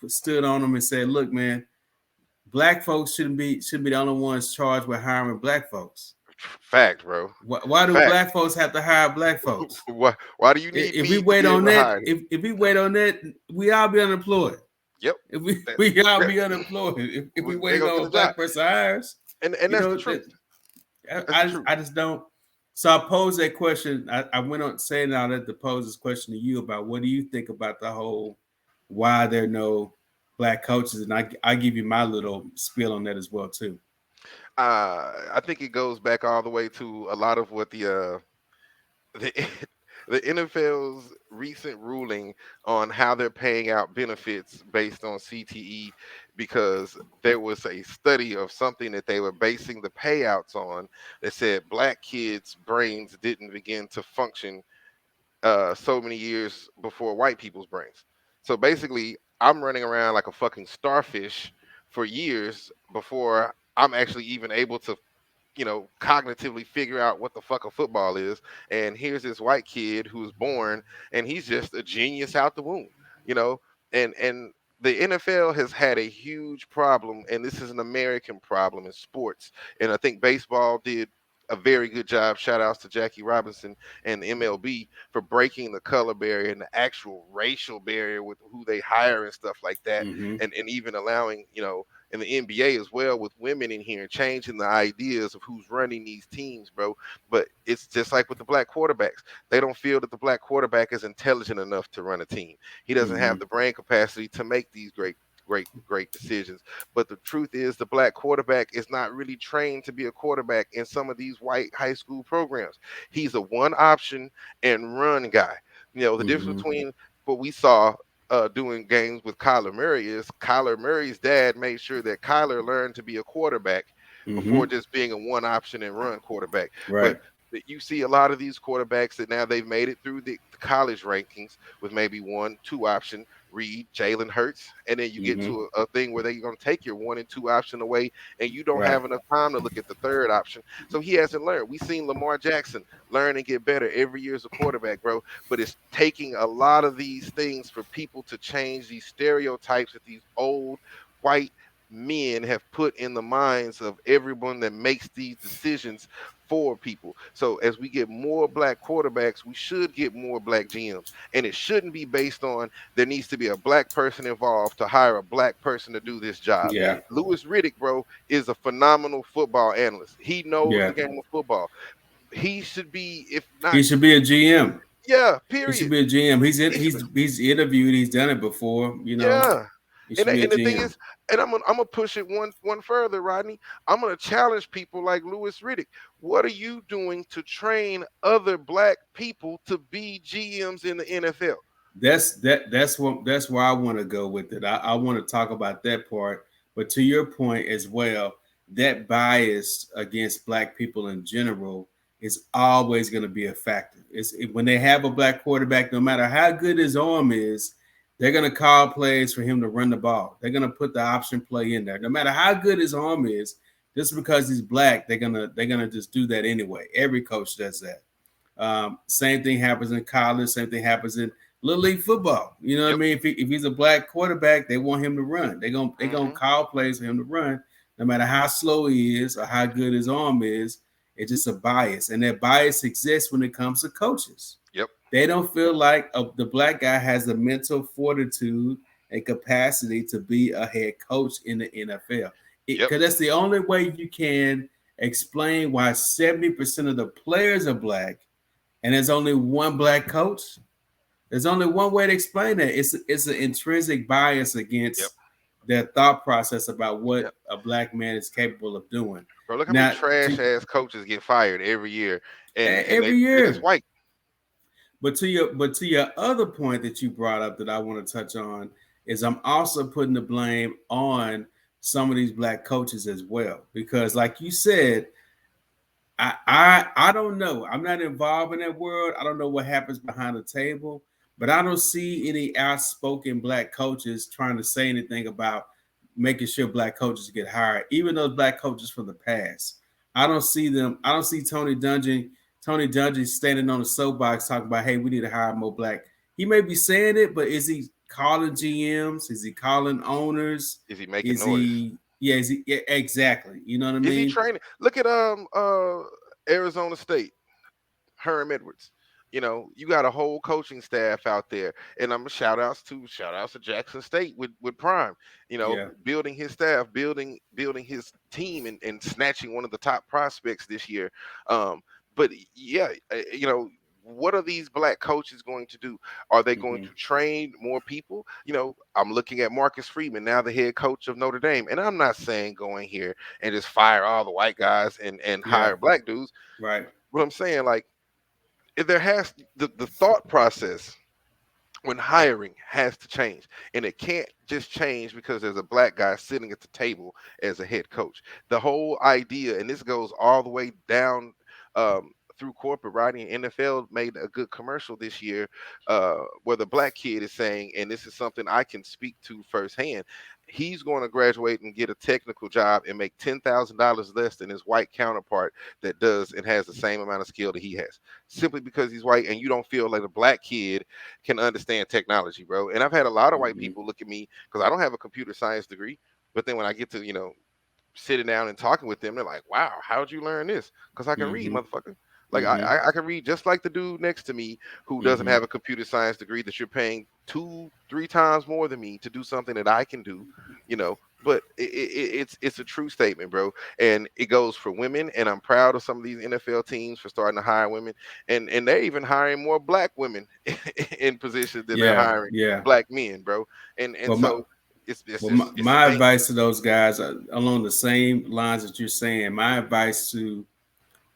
stood on him and said, "Look, man, black folks should be the only ones charged with hiring black folks. Fact, bro. Why do Fact. black folks have to hire black folks? Why do you need If we me to wait be able on to that, hide it? if we wait on that, we all be unemployed. Yep. If we That, we all yeah. be unemployed, if we They waiting gonna on get a a job, black person hires, and you that's the know truth. that That's the truth. I just don't. So I posed that question. I went on saying all that to pose this question to you about what do you think about the whole why there are no black coaches, and I give you my little spiel on that as well too. I think it goes back all the way to a lot of what the the NFL's recent ruling on how they're paying out benefits based on CTE, because there was a study of something that they were basing the payouts on that said black kids' brains didn't begin to function so many years before white people's brains. So basically, I'm running around like a fucking starfish for years before I'm actually even able to cognitively figure out what the fuck a football is. And here's this white kid who's born, and he's just a genius out the womb, you know. And the NFL has had a huge problem, and this is an American problem in sports. And I think baseball did a very good job. Shout outs to Jackie Robinson and the MLB for breaking the color barrier and the actual racial barrier with who they hire and stuff like that. Mm-hmm. And even allowing, in the NBA as well, with women in here and changing the ideas of who's running these teams, bro. But it's just like with the black quarterbacks. They don't feel that the black quarterback is intelligent enough to run a team. He doesn't have Mm-hmm. the brain capacity to make these great decisions. But the truth is, the black quarterback is not really trained to be a quarterback in some of these white high school programs. He's a one option and run guy. The difference Mm-hmm. between what we saw doing games with Kyler Murray is Kyler Murray's dad made sure that Kyler learned to be a quarterback before Mm-hmm. just being a one option and run quarterback. But Right. you see a lot of these quarterbacks that now they've made it through the college rankings with maybe one, two option, Reed, Jalen Hurts, and then you get Mm-hmm. to a thing where they're going to take your one and two option away, and you don't Right. have enough time to look at the third option. So he hasn't learned. We've seen Lamar Jackson learn and get better every year as a quarterback, bro. But it's taking a lot of these things for people to change these stereotypes that these old white men have put in the minds of everyone that makes these decisions for people. So as we get more black quarterbacks, we should get more black GMs. And it shouldn't be based on there needs to be a black person involved to hire a black person to do this job. Yeah. Lewis Riddick, bro, is a phenomenal football analyst. He knows Yeah. the game of football. He should be, if not, He should be a GM. yeah, He should period. be a GM. He should be, He's interviewed. He's done it before. You know. yeah. He And should be a and the thing GM. is, and I'm gonna push it one further, Rodney. I'm gonna challenge people like Lewis Riddick. What are you doing to train other black people to be GMs in the NFL? That's where I want to go with it. I want to talk about that part, but to your point as well, that bias against black people in general is always going to be a factor. When they have a black quarterback, no matter how good his arm is, they're going to call plays for him to run the ball. They're going to put the option play in there, no matter how good his arm is. Just because he's black, they're gonna just do that anyway. Every coach does that. Same thing happens in college. Same thing happens in little league football. You know what I Yep. mean? If he's a black quarterback, they want him to run. They gonna Hmm. call plays for him to run, no matter how slow he is or how good his arm is. It's just a bias, and that bias exists when it comes to coaches. Yep. They don't feel like the black guy has the mental fortitude and capacity to be a head coach in the NFL. Yep. Because that's the only way you can explain why 70% of the players are black and there's only one black coach. There's only one way to explain that. It's an intrinsic bias Yep. against their thought process about what Yep. a black man is capable of doing. Bro, look how many Now, trash ass coaches get fired every year, and every and it's year. white. But to your other point that you brought up that I want to touch on is I'm also putting the blame on some of these black coaches as well because, like you said, I don't know. I'm not involved in that world. I don't know what happens behind the table, but I don't see any outspoken black coaches trying to say anything about making sure black coaches get hired, even those black coaches from the past. I don't see them. I don't see Tony Dungy standing on the soapbox talking about, hey, we need to hire more black. He may be saying it, but is he calling GMs? Is he calling owners? Is he making Is noise? he? Yeah, is he? Yeah, exactly. You know what I Is he mean? training? Look at Arizona State. Herm Edwards. You got a whole coaching staff out there, and I'm shout outs to Jackson State with Prime. Yeah. Building his staff, building his team, and snatching one of the top prospects this year. But yeah, what are these black coaches going to do? Are they going Mm-hmm. to train more people? I'm looking at Marcus Freeman, now the head coach of Notre Dame, and I'm not saying go in here and just fire all the white guys and Yeah. hire black dudes. Right. What I'm saying, like, there has the thought process when hiring has to change, and it can't just change because there's a black guy sitting at the table as a head coach. The whole idea, and this goes all the way down, through corporate writing. NFL made a good commercial this year, where the black kid is saying, and this is something I can speak to firsthand. He's going to graduate and get a technical job and make $10,000 less than his white counterpart that does and has the same amount of skill that he has, simply because he's white. And you don't feel like a black kid can understand technology, bro. And I've had a lot of white Mm-hmm. people look at me because I don't have a computer science degree. But then when I get to, sitting down and talking with them, they're like, "Wow, how'd you learn this?" Because I can read, Mm-hmm. motherfucker. Like I, Mm-hmm. I I can read just like the dude next to me who doesn't Mm-hmm. have a computer science degree that you're paying 2, 3 times more than me to do something that I can do, you know. But it's a true statement, bro, and it goes for women. And I'm proud of some of these NFL teams for starting to hire women, and they're even hiring more black women in positions than they're Yeah, hiring yeah. black men, bro. And Well, my so it's well, just it's my dangerous. advice to those guys, along the same lines that you're saying, my advice to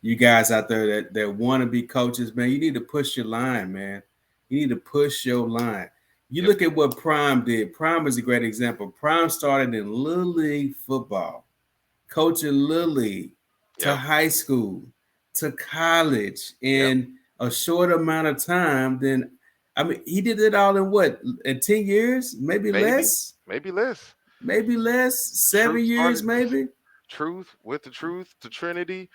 you guys out there that want to be coaches, man, you need to push your line, man. You need to push your line. You Yep. look at what Prime did. Prime is a great example. Prime started in Little League football, coaching Little League to Yep. high school to college Yep. in a short amount of time. Then, I mean, he did it all in what, in 10 years? Maybe Maybe, less? maybe less. Maybe less? Truth 7 years, started maybe? truth with the truth to Trinity,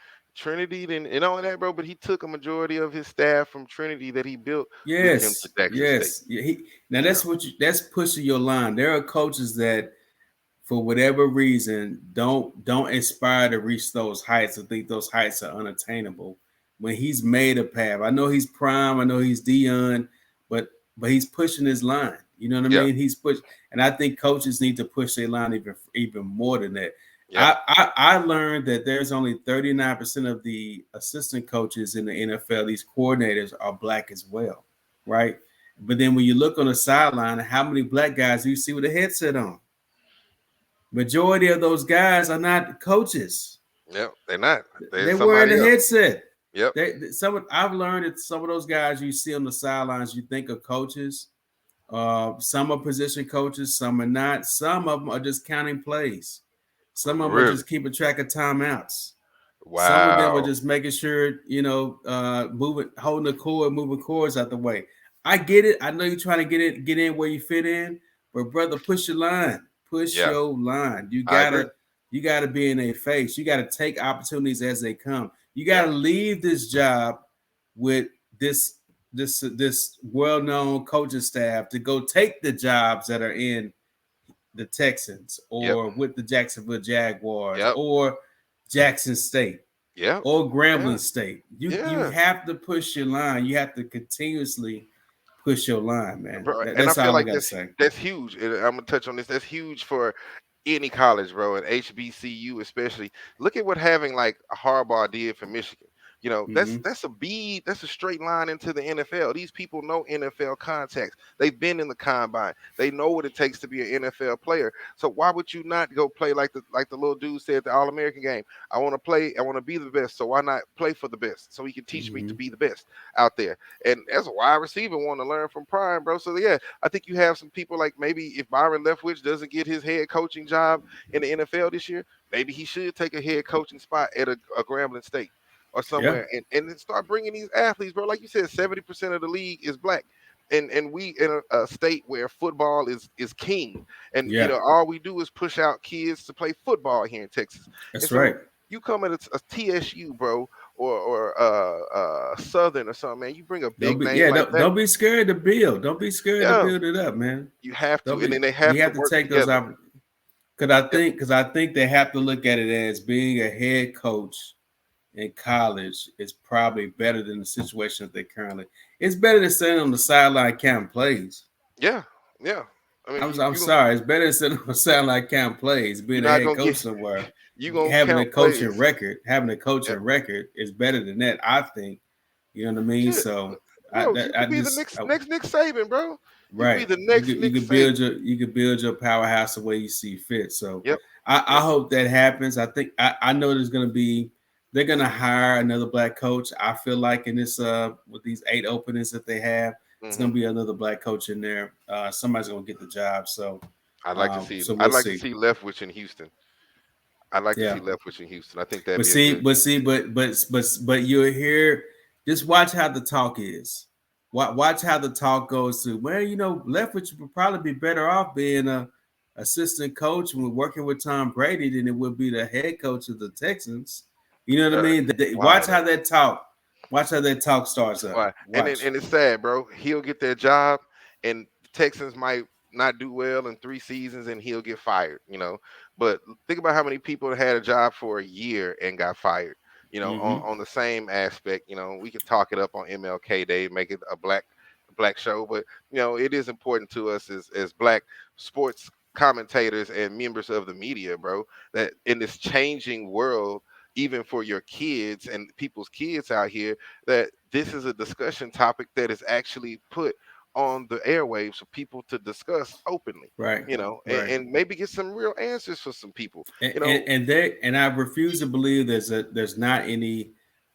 and all of that, bro. But he took a majority of his staff from Trinity that he built with him to Yes, Jackson State. yes. Yeah, now You know, that's pushing your line. There are coaches that, for whatever reason, don't aspire to reach those heights or think those heights are unattainable. When he's made a path, I know he's Prime, I know he's Dion, but he's pushing his line. You know what I yeah, mean? He's pushed, and I think coaches need to push their line even more than that. yep, I learned that there's only 39% of the assistant coaches in the NFL, these coordinators, are black as well, right? But then when you look on the sideline, how many black guys do you see with a headset on? Majority of those guys are not coaches. yep. They're not. They're They're wearing a somebody else. headset. Yep, I've learned that some of those guys you see on the sidelines, you think of coaches. Some are position coaches, some are not. Some of them are just counting plays. Some of them are really. just keeping track of timeouts. Some of them are Wow. just making sure, moving, holding the cord, moving cords out the way. I get it. I know you're trying to get in where you fit in, but brother, push your line. Push Yeah, your line. I agree. You gotta be in a face. You gotta take opportunities as they come. You Yep, gotta leave this job with this well-known coaching staff to go take the jobs that are in the Texans yep, or with the Jacksonville Jaguars yep, or Jackson State yep. or Yeah, Grambling State. You yeah. have to push your line. You have to continuously push your line, man. Bro, and I That's feel all I like gotta say. that's huge. And I'm gonna touch on this. That's huge for any college, bro, and HBCU especially. Look at what having like a Harbaugh did for Michigan. Mm-hmm. That's a straight line into the NFL. These people know NFL contacts. They've been in the combine. They know what it takes to be an NFL player. So why would you not go play like the little dude said at the All American game? I want to play. I want to be the best. So why not play for the best? So he can teach me to Mm-hmm. be the best out there. And as a wide receiver, want to learn from Prime, bro. So yeah, I think you have some people like maybe if Byron Leftwich doesn't get his head coaching job in the NFL this year, maybe he should take a head coaching spot at a Grambling State or Yeah. somewhere, and then start bringing these athletes, bro. Like you said, 70% of the league is black. And we in a state where football is king, and Yeah. all we do is push out kids to play football here in Texas. And That's so right. you come at a TSU, bro, or Southern or something, man. You bring a big name like that, Don't be scared to build. Don't be scared to yeah, build it up, man. you have Don't to, and be then they you have to have to work take those together. opportunities. Cause I Yep. think because I think they have to look at it as being a head coach in college is probably better than the situation that they currently. It's better than sitting on the sideline counting plays. Yeah, yeah. I mean, I'm sorry, it's better than sitting on the sideline counting plays. you're Being a not head gonna coach get somewhere, you gonna having a count coaching plays. record, Yep. is better than that. I think. You know what I mean? Shit, So bro, you I could be the just next Nick Saban, bro. You could be right. the next You Nick could Saban. build your powerhouse the way you see fit. So Yep. I Yep. hope that happens. I think I know there's gonna be they're gonna hire another black coach. I feel like in this with these 8 openings that they have, it's Hmm. gonna be another black coach in there. Somebody's gonna get the job. So I'd we'll like to see. see Leftwich in Houston. I'd like to Yeah. see Leftwich in Houston. I think that'd But be a see, good. but you're here. just watch how the talk is. Watch how the talk goes to. Well, Leftwich would probably be better off being a assistant coach when working with Tom Brady than it would be the head coach of the Texans. You know what I Uh, mean? Watch why how though? that talk. Watch how that talk starts up. Why? Watch. And it's sad, bro. He'll get their job, and the Texans might not do well in 3 seasons, and he'll get fired. But think about how many people had a job for a year and got fired. Mm-hmm. On the same aspect. We can talk it up on MLK Day, make it a black show, but it is important to us as black sports commentators and members of the media, bro, that in this changing world, even for your kids and people's kids out here, that this is a discussion topic that is actually put on the airwaves for people to discuss openly, Right. Right. and maybe get some real answers for some people. and and I refuse to believe there's not any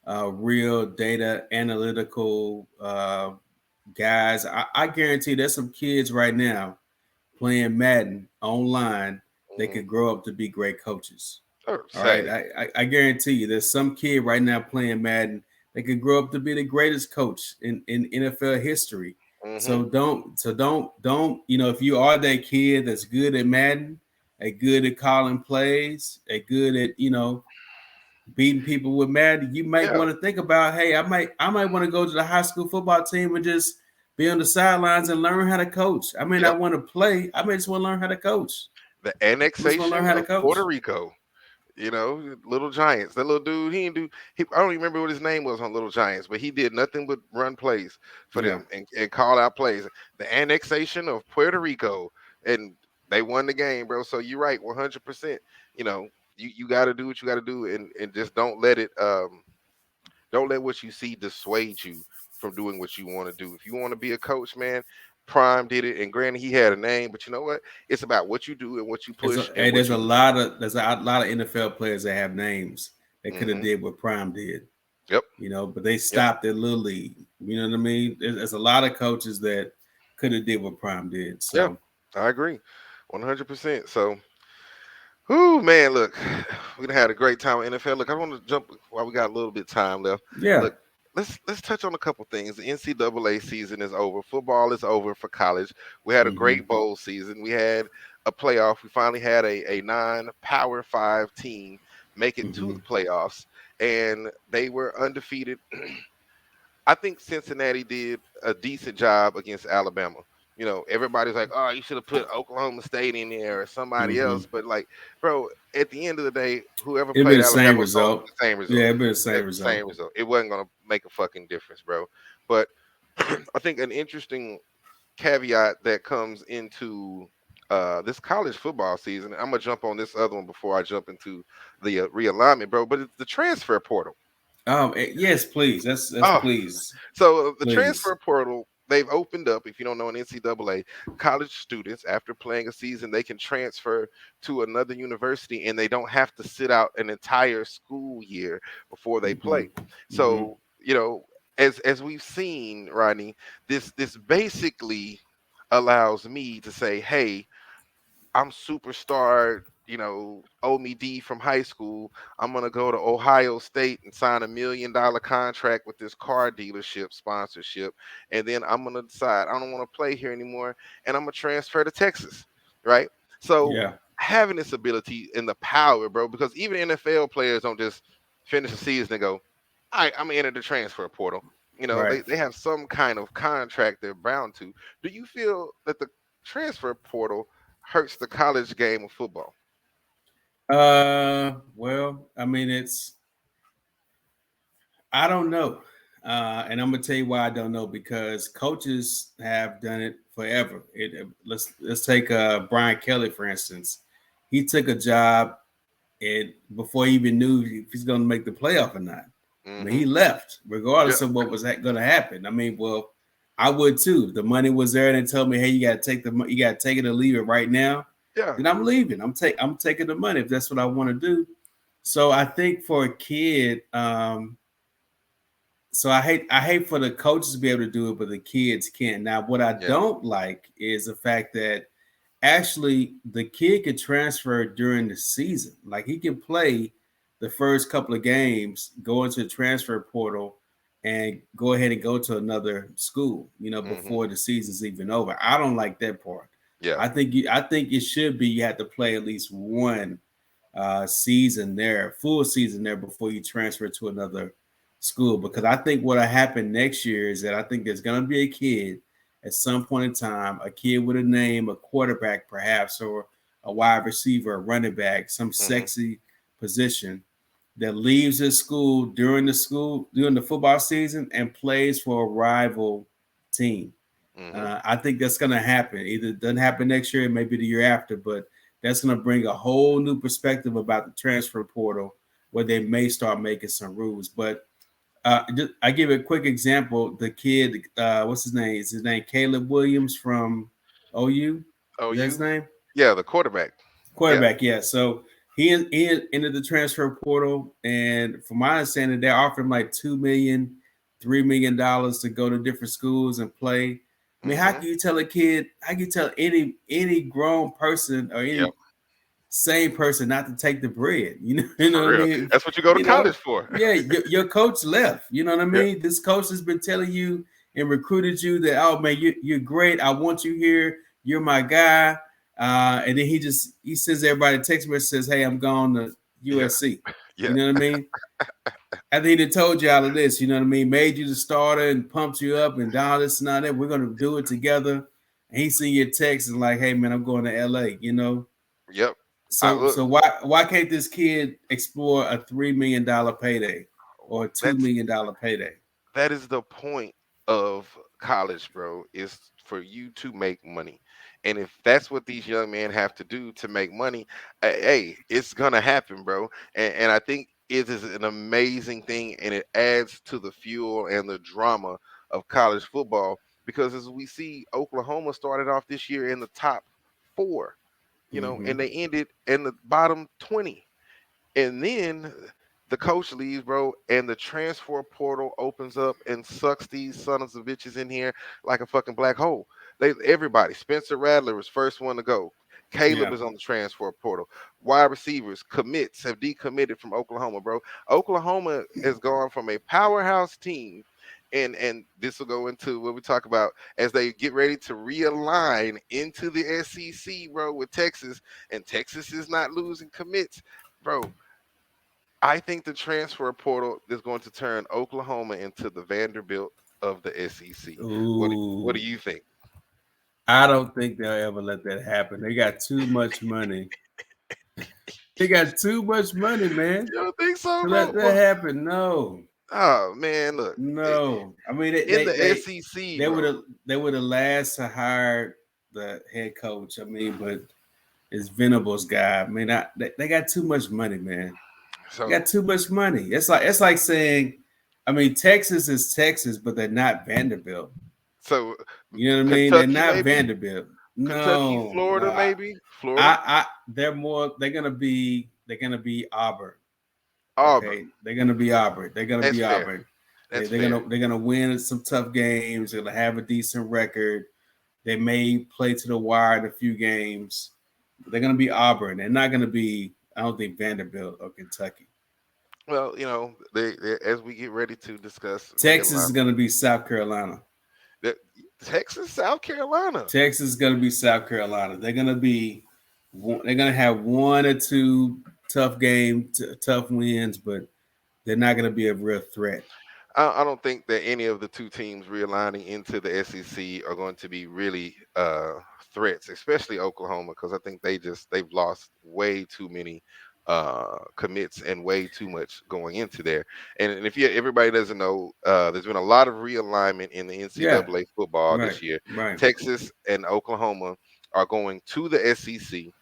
real data analytical guys. I guarantee there's some kids right now playing Madden online that Mhm. could grow up to be great coaches. Or All right, say, I guarantee you there's some kid right now playing Madden that could grow up to be the greatest coach in NFL history. hmm So don't if you are that kid that's good at Madden, good at calling plays, good at beating people with Madden, you might yeah, want to think about, hey, I might want to go to the high school football team and just be on the sidelines and learn how to coach. I may yep. not want to play. I may just want to learn how to coach. The I just want to learn annexation how to of Puerto coach. Rico. Little Giants. That little dude, he didn't do. I don't even remember what his name was on Little Giants, but he did nothing but run plays for Yeah. them and call out plays. The annexation of Puerto Rico, and they won the game, bro. So you're right, 100%. You know, you got to do what you got to do, and just don't let what you see dissuade you from doing what you want to do. If you want to be a coach, man. Prime did it, and granted, he had a name, but you know what? It's about what you do and what you There's push a, and hey, what you do. there's a lot of NFL players that have names that could have Hmm. did what Prime did, Yep. but they Yep. stopped at Little League. You know what I mean? There's a lot of coaches that could have did what Prime did. Yeah, So I agree, 100%. So, whoo, man, look, we done had a great time with NFL. Look, I want to jump while we got a little bit of time left. yeah. Look, let's touch on a couple things. The NCAA season is over. Football is over for college. We had a Mm-hmm. great bowl season. We had a playoff. We finally had a non-power five team make it to Mm-hmm. the playoffs, and they were undefeated. I think Cincinnati did a decent job against Alabama. Everybody's like, "Oh, you should have put Oklahoma State in there or somebody Mm-hmm. else." But like, bro, at the end of the day, whoever It'd be played the same Alabama was going to result. get the same Yeah, result. it'd be the same result. Same result. It wasn't going to make a fucking difference, bro. But I think an interesting caveat that comes into this college football season. I'm gonna jump on this other one before I jump into the realignment, bro. But it's the transfer portal. Yes, please. That's Oh, please, so the please. transfer portal, they've opened up. If you don't know, in NCAA, college students after playing a season, they can transfer to another university, and they don't have to sit out an entire school year before they Mm-hmm. play. Mm-hmm. So as we've seen, Rodney, this basically allows me to say, hey, I'm superstar, Omi D from high school. I'm gonna go to Ohio State and sign $1 million contract with this car dealership sponsorship, and then I'm gonna decide I don't want to play here anymore, and I'm gonna transfer to Texas, right? So Yeah. having this ability and the power, bro, because even NFL players don't just finish the season and go, "All right, I'm gonna enter the transfer portal." Right. They have some kind of contract they're bound to. Do you feel that the transfer portal hurts the college game of football? Well, I mean, I don't know. And I'm gonna tell you why I don't know, because coaches have done it forever. Let's take Brian Kelly for instance. He took a job and before he even knew if he's going to make the playoff or not. I mean, Hmm. he left Yeah, regardless of what was going to happen. I mean, well, I would too. The money was there, and they told me, "Hey, you got to take you got to take it or leave it right now." yeah, Then I'm leaving. I'm taking the money if that's what I want to do. So I think for a kid, so I hate for the coaches to be able to do it, but the kids can't. Now, what I yeah. don't like is the fact that actually the kid could transfer during the season. Like he can play the first couple of games, go into the transfer portal, and go ahead and go to another school, Hmm. before the season's even over. I don't like that part. Yeah. I think it should be you have to play at least one season there, full season there before you transfer to another school. Because I think what'll happen next year is that I think there's gonna be a kid at some point in time, a kid with a name, a quarterback perhaps, or a wide receiver, a running back, some Hmm. sexy position that leaves his school during the football season and plays for a rival team. Hmm. I think that's going to happen. Either it doesn't happen next year, maybe the year after, but that's going to bring a whole new perspective about the transfer portal, where they may start making some rules. But I give a quick example. The kid, what's his name? Is his name Caleb Williams from OU? Oh, Is that his you? name? Yeah, the quarterback. Yeah. Quarterback, yeah. So he entered the transfer portal, and from my understanding, they offered him like 2 million, $3 million to go to different schools and play. I mean, how Hmm. can you tell a kid? How can you tell any grown person or Yep. any same person not to take the bread? You know For what I real. mean? That's what you go to You know, college for. yeah. Your coach left. You know what I Yeah. mean? This coach has been telling you and recruited you that, oh man, you're great. I want you here. You're my guy. And then he sends everybody a text message, says, "Hey, I'm going to Yeah. USC." Yeah. You know what I mean? After he done told you all of this, you know what I mean? Made you the starter and pumped you up and all this and all that. We're gonna do it together. And he sent you a text and like, "Hey man, I'm going to LA." Yep. I So look. so why can't this kid explore a $3 million payday or a two That's million dollar payday? that is the point of college, bro, is for you to make money. And if that's what these young men have to do to make money, hey, it's gonna happen, bro. And I think it is an amazing thing, and it adds to the fuel and the drama of college football, because as we see, Oklahoma started off this year in the top four, Mm-hmm. and they ended in the bottom 20. And then the coach leaves, bro, and the transfer portal opens up and sucks these sons of bitches in here like a fucking black hole. Everybody, Spencer Rattler was first one to go. Caleb Yeah. is on the transfer portal. Wide receivers, commits have decommitted from Oklahoma, bro. Oklahoma has gone from a powerhouse team, and this will go into what we talk about as they get ready to realign into the SEC, bro, with Texas, and Texas is not losing commits, bro. I think the transfer portal is going to turn Oklahoma into the Vanderbilt of the SEC. What do Ooh. you think? I don't think they'll ever let that happen. They got too much money. They got too much money, man, You don't think so, to bro? let that Well, happen. No. oh man, look, No. I mean they in they the they, SEC, they were bro. the last to hire the head coach. I mean, but it's Venables guy. I mean, they got too much money, man. They So, got too much money. It's like saying, I mean, Texas is Texas, but they're not Vanderbilt. so You know what I mean? They're Kentucky not maybe, Vanderbilt. Kentucky, No, no. Florida maybe, Florida, They're more. They're gonna be Auburn. Auburn. Okay, they're gonna be Auburn. They're gonna That's be fair. Auburn. That's They're fair. gonna win some tough games. They're gonna have a decent record. They may play to the wire in a few games. They're gonna be Auburn. They're not gonna be. I don't think Vanderbilt or Kentucky. Well, as we get ready to discuss Texas is realignment, gonna be South Carolina. that Texas, South Carolina. Texas is gonna be South Carolina. They're gonna have one or two tough wins, but they're not gonna be a real threat. I don't think that any of the two teams realigning into the SEC are going to be really threats, especially Oklahoma, because I think they've lost way too many commits and way too much going into there. And if everybody doesn't know, there's been a lot of realignment in the Yeah, NCAA football right, this year. right. Texas and Oklahoma are going to the SEC,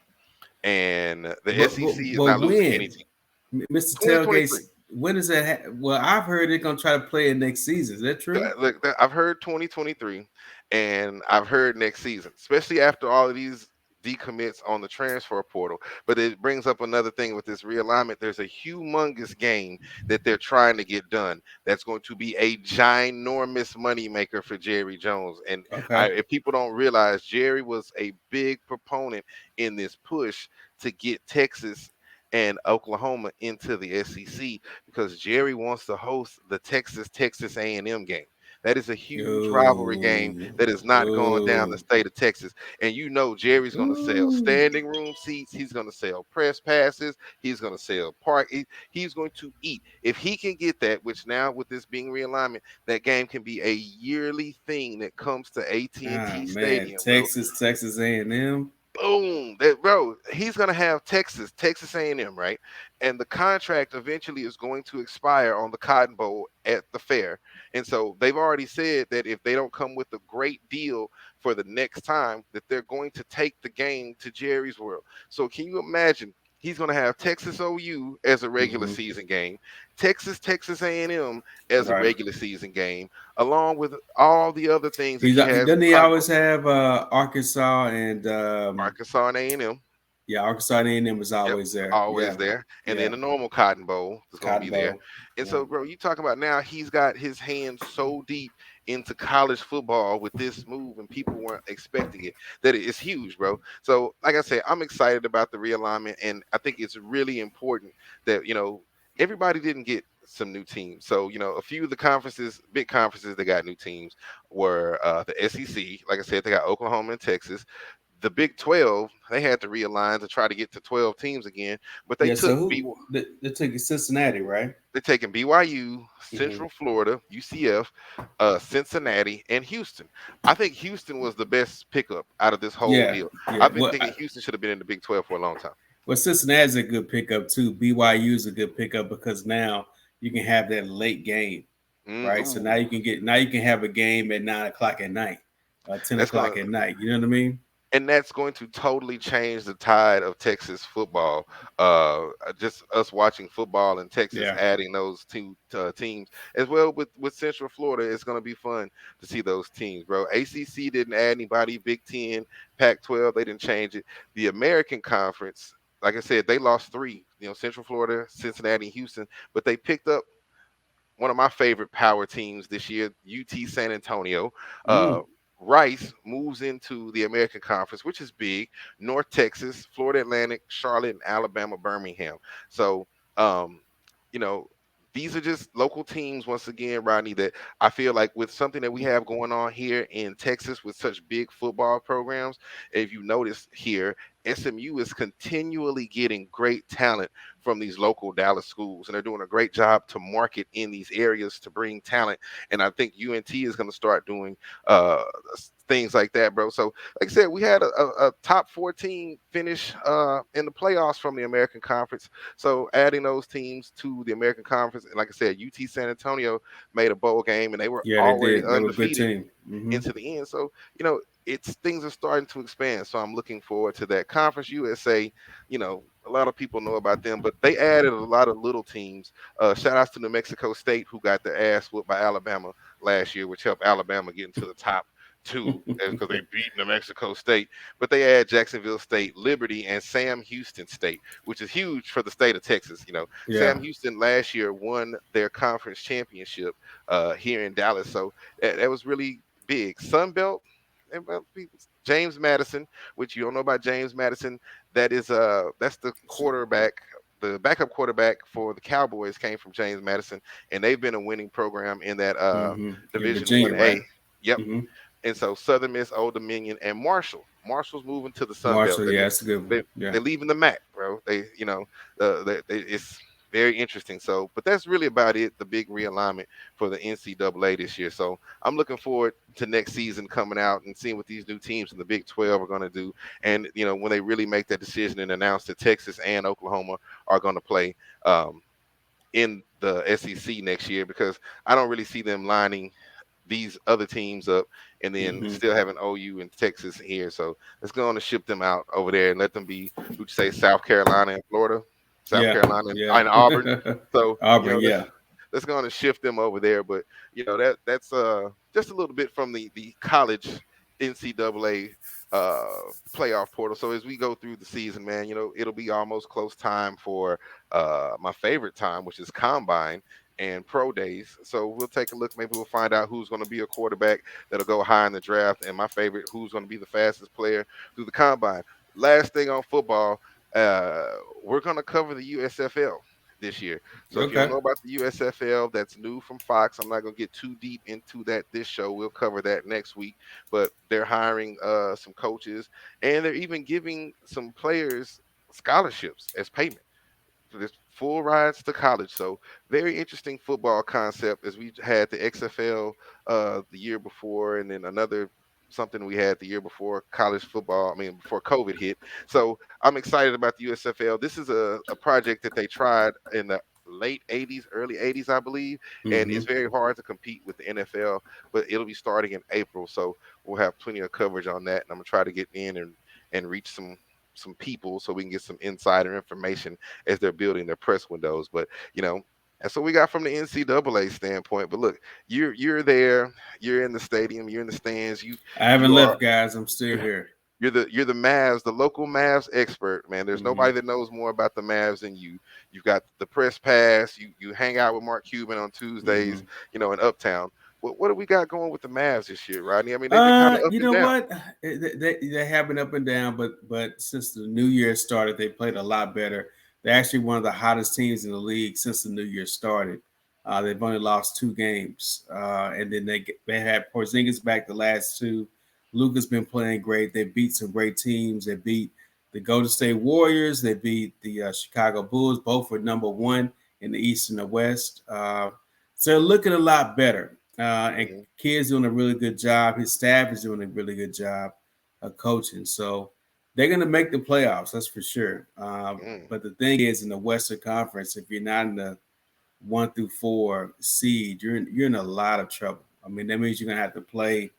and the But but, SEC is but not losing any when team. Mr. Tailgates, 2023. when is that? Well, I've heard they're gonna try to play it next season. Is that true? Look, I've heard 2023, and I've heard next season, especially after all of these decommits on the transfer portal. But it brings up another thing with this realignment. There's a humongous game that they're trying to get done. That's going to be a ginormous moneymaker for Jerry Jones. And Okay. if people don't realize, Jerry was a big proponent in this push to get Texas. and Oklahoma into the SEC because Jerry wants to host the Texas A&M game. That is a huge rivalry game Yo, that is not going down the oh, state of Texas. And you know Jerry's going to sell ooh. standing room seats. He's going to sell press passes. He's going to sell he's going to eat. If he can get that, which now with this being realignment, that game can be a yearly thing that comes to Ah AT&T man, Stadium, bro. Texas A&M. Boom, that bro, he's gonna have Texas A&M, right? And the contract eventually is going to expire on the Cotton Bowl at the fair. And so they've already said that if they don't come with a great deal for the next time, that they're going to take the game to Jerry's World. So can you imagine? He's going to have Texas OU as a regular Hmm. season game, Texas A&M as a Right. regular season game, along with all the other things that He's he has in doesn't he Cotton Bowl. always have Arkansas and Arkansas and A&M. yeah, Arkansas and A&M was Yep, always there. always Yeah, there. And then yeah. the normal Cotton Bowl is going to Cotton be there. Bowl. And Yeah. so, bro, you talking about now he's got his hands so deep into college football with this move, and people weren't expecting it. That it's huge, bro. So, like I said, I'm excited about the realignment, and I think it's really important that everybody didn't get some new teams. So, a few of the conferences, big conferences that got new teams were the SEC. Like I said, they got Oklahoma and Texas. The Big 12, they had to realign to try to get to 12 teams again, but they Yeah. took So they took Cincinnati, right? they're taking BYU, Hmm. Central Florida, UCF, Cincinnati, and Houston. I think Houston was the best pickup out of this whole Yeah, deal. yeah. I've been thinking Houston should have been in the Big 12 for a long time. Cincinnati's a good pickup too. BYU is a good pickup because now you can have that late game, right? So Ooh, now you can have a game at 9 o'clock at night, 10 that's gonna o'clock at night. You know what I mean? and that's going to totally change the tide of Texas football. Just us watching football in Texas, Yeah. adding those two teams as well with Central Florida, it's going to be fun to see those teams, bro. ACC didn't add anybody. Big Ten, Pac-12, they didn't change it. The American Conference, like I said, they lost three. Central Florida, Cincinnati, and Houston, but they picked up one of my favorite power teams this year, UT San Antonio. Uh, Mm. Rice moves into the American Conference, which is big. North Texas, Florida Atlantic, Charlotte, and Alabama, Birmingham. So, um, you know, these are just local teams once again, Rodney, that I feel like with something that we have going on here in Texas with such big football programs, if you notice here, SMU is continually getting great talent from these local Dallas schools, and they're doing a great job to market in these areas to bring talent. And I think UNT is going to start doing uh, things like that, bro. So, like I said, we had a top 14 finish in the playoffs from the American Conference. So, adding those teams to the American Conference, and like I said, UT San Antonio made a bowl game, and they were Yeah, they already did. They were a good undefeated team. Hmm. into the end. So, it's things are starting to expand. So I'm looking forward to that. Conference USA, a lot of people know about them, but they added a lot of little teams. Shout outs to New Mexico State, who got their ass whooped by Alabama last year, which helped Alabama get into the top two because they beat New Mexico State. But they add Jacksonville State, Liberty, and Sam Houston State, which is huge for the state of Texas. Yeah. Sam Houston last year won their conference championship here in Dallas. So that was really big. Sun Belt, James Madison, which you don't know about James Madison, that's the quarterback. The backup quarterback for the Cowboys came from James Madison, and they've been a winning program in that In Division Virginia, One right? A. Yep. Hmm. And so Southern Miss, Old Dominion, and Marshall. Marshall's moving to the Sun Belt. Marshall, yeah, that's a good one. They Yeah. they're leaving the MAC, bro. It's very interesting. So, but that's really about it. The big realignment for the NCAA this year. So I'm looking forward to next season coming out and seeing what these new teams in the Big 12 are going to do. And when they really make that decision and announce that Texas and Oklahoma are going to play. In the SEC next year, because I don't really see them lining these other teams up and then Hmm. still having OU and Texas here. So let's go on and ship them out over there and let them be, would you say, South Carolina and Florida, South Yeah. Carolina Yeah. and Auburn. So, Auburn, yeah. let's go on and shift them over there. But that's just a little bit from the college NCAA uh playoff portal. So as we go through the season, man, it'll be almost close time for my favorite time, which is combine and pro days. So we'll take a look. Maybe we'll find out who's going to be a quarterback that'll go high in the draft, and my favorite, who's going to be the fastest player through the combine. Last thing on football. uh, we're gonna cover the USFL this year. So if you don't Okay. know about the USFL, that's new from Fox. I'm not gonna get too deep into that this show. We'll cover that next week. But they're hiring some coaches, and they're even giving some players scholarships as payment. So there's full rides to college. So very interesting football concept, as we had the XFL the year before, and then another something we had the year before college football. I mean, before COVID hit. So I'm excited about the USFL. This is a project that they tried in the late 80s, early 80s, I believe, and Mm-hmm. it's very hard to compete with the NFL, but it'll be starting in April. So we'll have plenty of coverage on that, and I'm gonna try to get in and reach some people so we can get some insider information as they're building their press windows. But that's what we got from the NCAA standpoint. But look, you're there, you're in the stadium, you're in the stands. You I haven't you are left, guys. I'm still here. you're the Mavs, the local Mavs expert, man. There's Mm-hmm. nobody that knows more about the Mavs than you. You've got the press pass. You hang out with Mark Cuban on Mm-hmm. Tuesdays, in Uptown. What do we got going with the Mavs this year, Rodney? I mean, they've been kind of up You and know down. what? They have been up and down, but since the new year started, they played a lot better. They're actually one of the hottest teams in the league since the new year started. They've only lost 2 games, and then they had Porzingis back the last two. Luka's been playing great. They beat some great teams. They beat the Golden State Warriors. They beat the Chicago Bulls. Both were number one in the East and the West. So they're looking a lot better. And Hmm. Kid's doing a really good job. His staff is doing a really good job of coaching. So they're going to make the playoffs, that's for sure. Mm, But the thing is, in the Western Conference, if you're not in the 1 through 4 seed, you're in a lot of trouble. I mean, that means you're going to have to play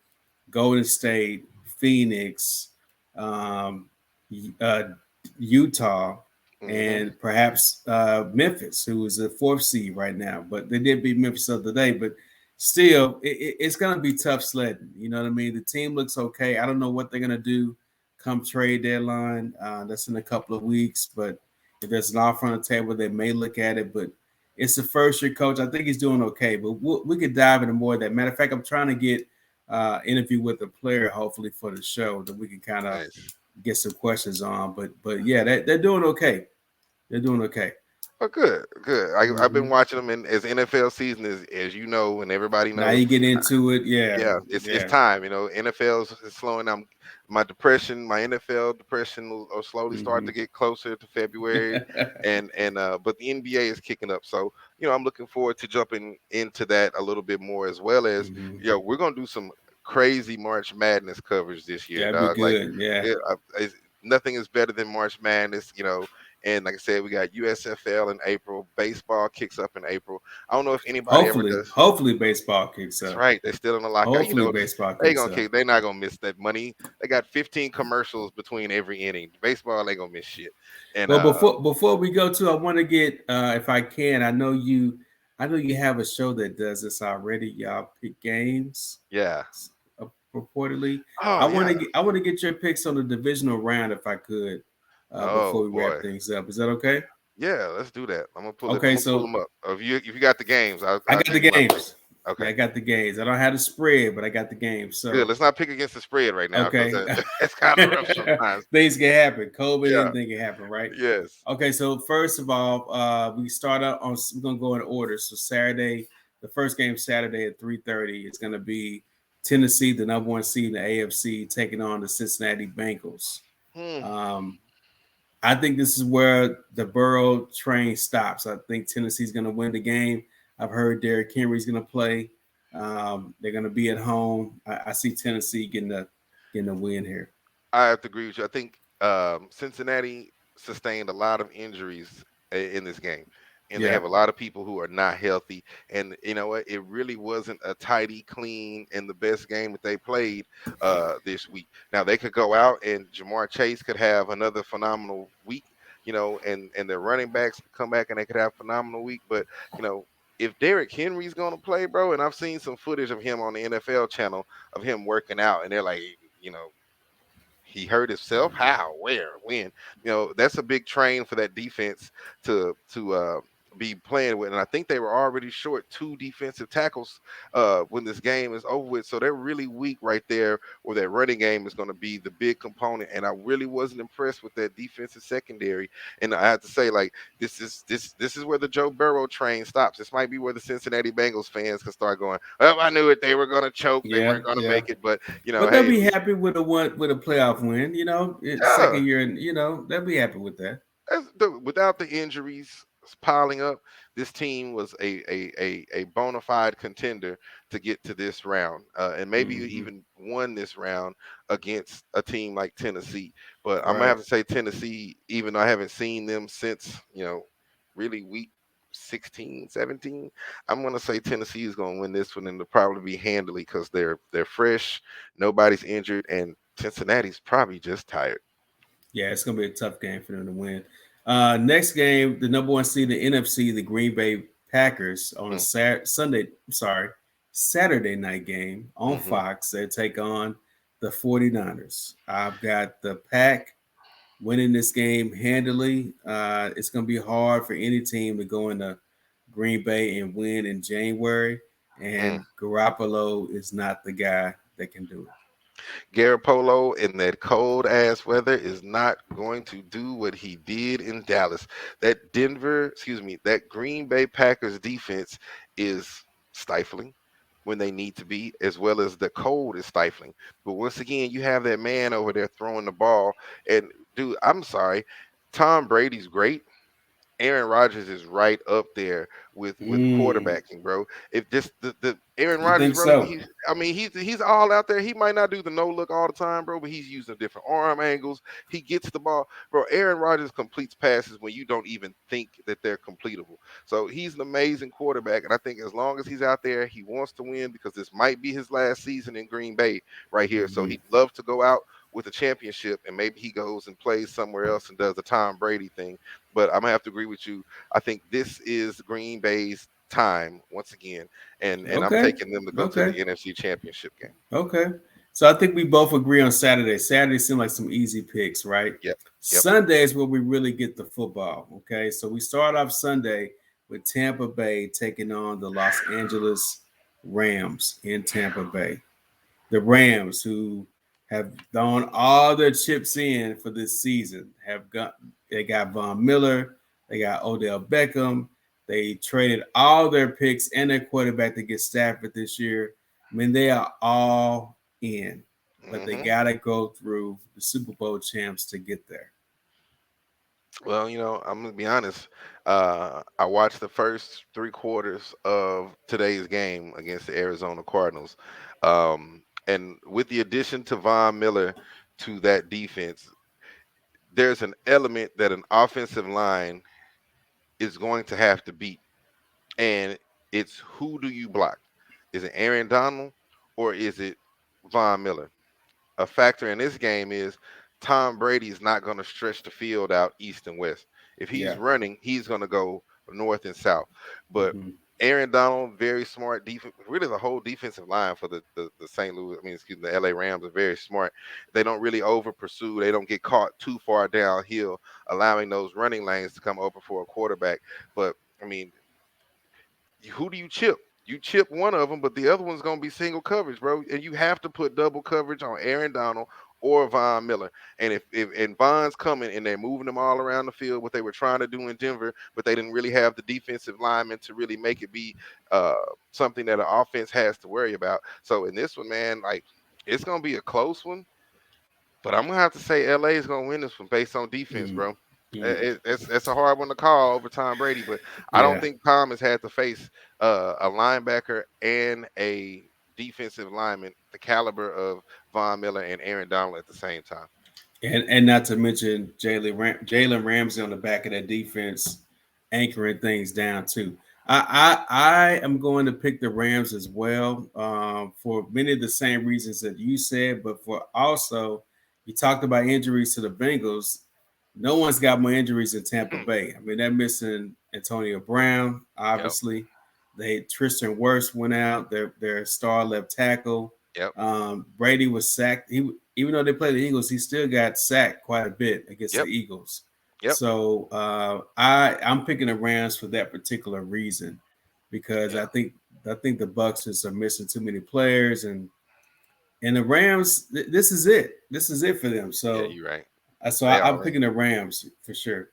Golden State, Phoenix, um, uh, Utah, hmm. and perhaps Memphis, who is the 4th seed right now. But they did beat Memphis the other day. But still, it's going to be tough sledding. You know what I mean? The team looks okay. I don't know what they're going to do come trade deadline. That's in a couple of weeks. But if there's an offer on the table, they may look at it. But it's the first year coach. I think he's doing okay. But we could dive into more of that. Matter of fact, I'm trying to get interview with a player, hopefully for the show that we can kind of Nice. get some questions on. But yeah, they're doing okay. They're doing okay. Oh, good, good. I've been Hmm. watching them, and as NFL season is, as you know, and everybody Now knows. you get into it, yeah, Yeah, it's yeah. time. NFL is slowing down. My depression, my NFL depression, will slowly starting Hmm. to get closer to February, and but the NBA is kicking up. So I'm looking forward to jumping into that a little bit more, as well as Hmm. we're gonna do some crazy March Madness coverage this year, That'd be dog. Like, good. Yeah. yeah, nothing is better than March Madness. And like I said, we got USFL in April. Baseball kicks up in April. I don't know if anybody ever Hopefully, does. hopefully baseball kicks That's up. right. They're still in the lockout. Hopefully baseball They kicks gonna up. kick. They not gonna miss that money. They got 15 commercials between every inning. Baseball ain't gonna miss shit. And But before we go to, I want to get if I can. I know you have a show that does this already. Y'all pick games. yeah. Purportedly. Oh yeah. I want to get your picks on the divisional round if I could before Oh we wrap boy. things up. Is that okay? Yeah. Let's do that. I'm gonna pull it. I'm Okay, gonna pull so them up. If you got the games, I I'll got give the you my pick. games. Yeah, Okay. I got the games. I don't have the spread, but I got the games. Good. So Let's not pick against the spread right now because okay, that's kind of rough sometimes. things can happen. COVID, Yeah. anything can happen, right? Yes. Okay, so first of all, we start out on. We're gonna go in order. So Saturday, the first game Saturday at 3:30 is gonna be Tennessee, the number one seed in the AFC, taking on the Cincinnati Bengals. Hmm. Um, I think this is where the Burrow train stops. I think Tennessee's going to win the game. I've heard Derrick Henry's going to play. They're going to be at home. I see Tennessee getting a win here. I have to agree with you. I think Cincinnati sustained a lot of injuries in this game, and they Yeah, have a lot of people who are not healthy. And you know what? It really wasn't a tidy, clean, and the best game that they played this week. Now they could go out, and Jamar Chase could have another phenomenal week. And their running backs could come back and they could have a phenomenal week. But you know. If Derrick Henry's gonna play, bro, and I've seen some footage of him on the NFL channel of him working out, and they're like, you know, he hurt himself. How? Where? When? That's a big train for that defense to be playing with. And I think they were already short two defensive tackles when this game is over with. So they're really weak right there, where that running game is going to be the big component. And I really wasn't impressed with that defensive secondary. And I have to say, like, this is where the Joe Burrow train stops. This might be where the Cincinnati Bengals fans can start going, well, I knew it. They were going to choke. They Yeah, weren't going to yeah. make it. But, But they'll hey, be happy with a playoff win. You know, it's yeah. second year, and they'll be happy with that. Without the injuries piling up, this team was a bona fide contender to get to this round, and maybe you Hmm. even won this round against a team like Tennessee. But I'm gonna Right. have to say Tennessee, even though I haven't seen them since really week 16, 17. I'm gonna say Tennessee is gonna win this one, and it'll probably be handily because they're fresh, nobody's injured, and Cincinnati's probably just tired. Yeah, it's gonna be a tough game for them to win. Next game, the number one seed in the NFC, the Green Bay Packers, on a Mm, Saturday night game on mm-hmm, Fox. They take on the 49ers. I've got the Pack winning this game handily. It's gonna be hard for any team to go into Green Bay and win in January, mm. and Garoppolo is not the guy that can do it. Polo in that cold ass weather is not going to do what he did in Dallas. That Green Bay Packers defense is stifling when they need to be, as well as the cold is stifling. But once again, you have that man over there throwing the ball. And dude, I'm sorry, Tom Brady's great. Aaron Rodgers is right up there with Mm, quarterbacking, bro. If this the Aaron you Rodgers, think bro, so? he's all out there. He might not do the no look all the time, bro, but he's using different arm angles. He gets the ball, bro. Aaron Rodgers completes passes when you don't even think that they're completable. So he's an amazing quarterback, and I think as long as he's out there, he wants to win because this might be his last season in Green Bay right here. So Hmm. he'd love to go out with a championship, and maybe he goes and plays somewhere else and does the Tom Brady thing. But I'm gonna have to agree with you. I think this is Green Bay's time once again, and I'm Okay. taking them to go to Okay. the NFC Championship game. Okay. So I think we both agree on Saturday. Saturday seemed like some easy picks, right? Yep, yep. Sunday is where we really get the football. Okay. So we start off Sunday with Tampa Bay taking on the Los Angeles Rams in Tampa Bay. The Rams, who have thrown all their chips in for this season, they got Von Miller, they got Odell Beckham, they traded all their picks and their quarterback to get Stafford this year. I mean, they are all in, but they Hmm. gotta go through the Super Bowl champs to get there. Well, I'm gonna be honest. I watched the first 3 quarters of today's game against the Arizona Cardinals, and with the addition to Von Miller to that defense, there's an element that an offensive line is going to have to beat, and it's who do you block? Is it Aaron Donald or is it Von Miller? A factor in this game is Tom Brady is not going to stretch the field out east and west. If he's Yeah. running, he's going to go north and south. But Hmm. Aaron Donald, very smart defense. Really, the whole defensive line for the St. Louis, the LA Rams are very smart. They don't really over pursue. They don't get caught too far downhill, allowing those running lanes to come open for a quarterback. But I mean, who do you chip? You chip one of them, but the other one's going to be single coverage, bro. And you have to put double coverage on Aaron Donald or Von Miller. And if and Von's coming and they're moving them all around the field, what they were trying to do in Denver, but they didn't really have the defensive linemen to really make it be uh, something that an offense has to worry about. So in this one, man, like it's going to be a close one. But I'm gonna have to say LA is gonna win this one based on defense, Mm. bro. Mm. It's a hard one to call over Tom Brady, but I don't Yeah. think Tom has had to face a linebacker and a defensive lineman the caliber of Von Miller and Aaron Donald at the same time. And not to mention Jalen Ramsey on the back of that defense, anchoring things down too. I am going to pick the Rams as well, for many of the same reasons that you said, but for also you talked about injuries to the Bengals. No one's got more injuries in Tampa Bay. I mean, they're missing Antonio Brown, Yep, obviously. They Tristan Wirfs went out, their star left tackle. yep, Brady was sacked. Even though they played the Eagles, he still got sacked quite a bit against the yep. Eagles. Yep. So I'm picking the Rams for that particular reason because Yeah. I think the Bucks are missing too many players and the Rams. This is it. This is it for them. Yeah. So You're right. They I'm are right. picking the Rams for sure.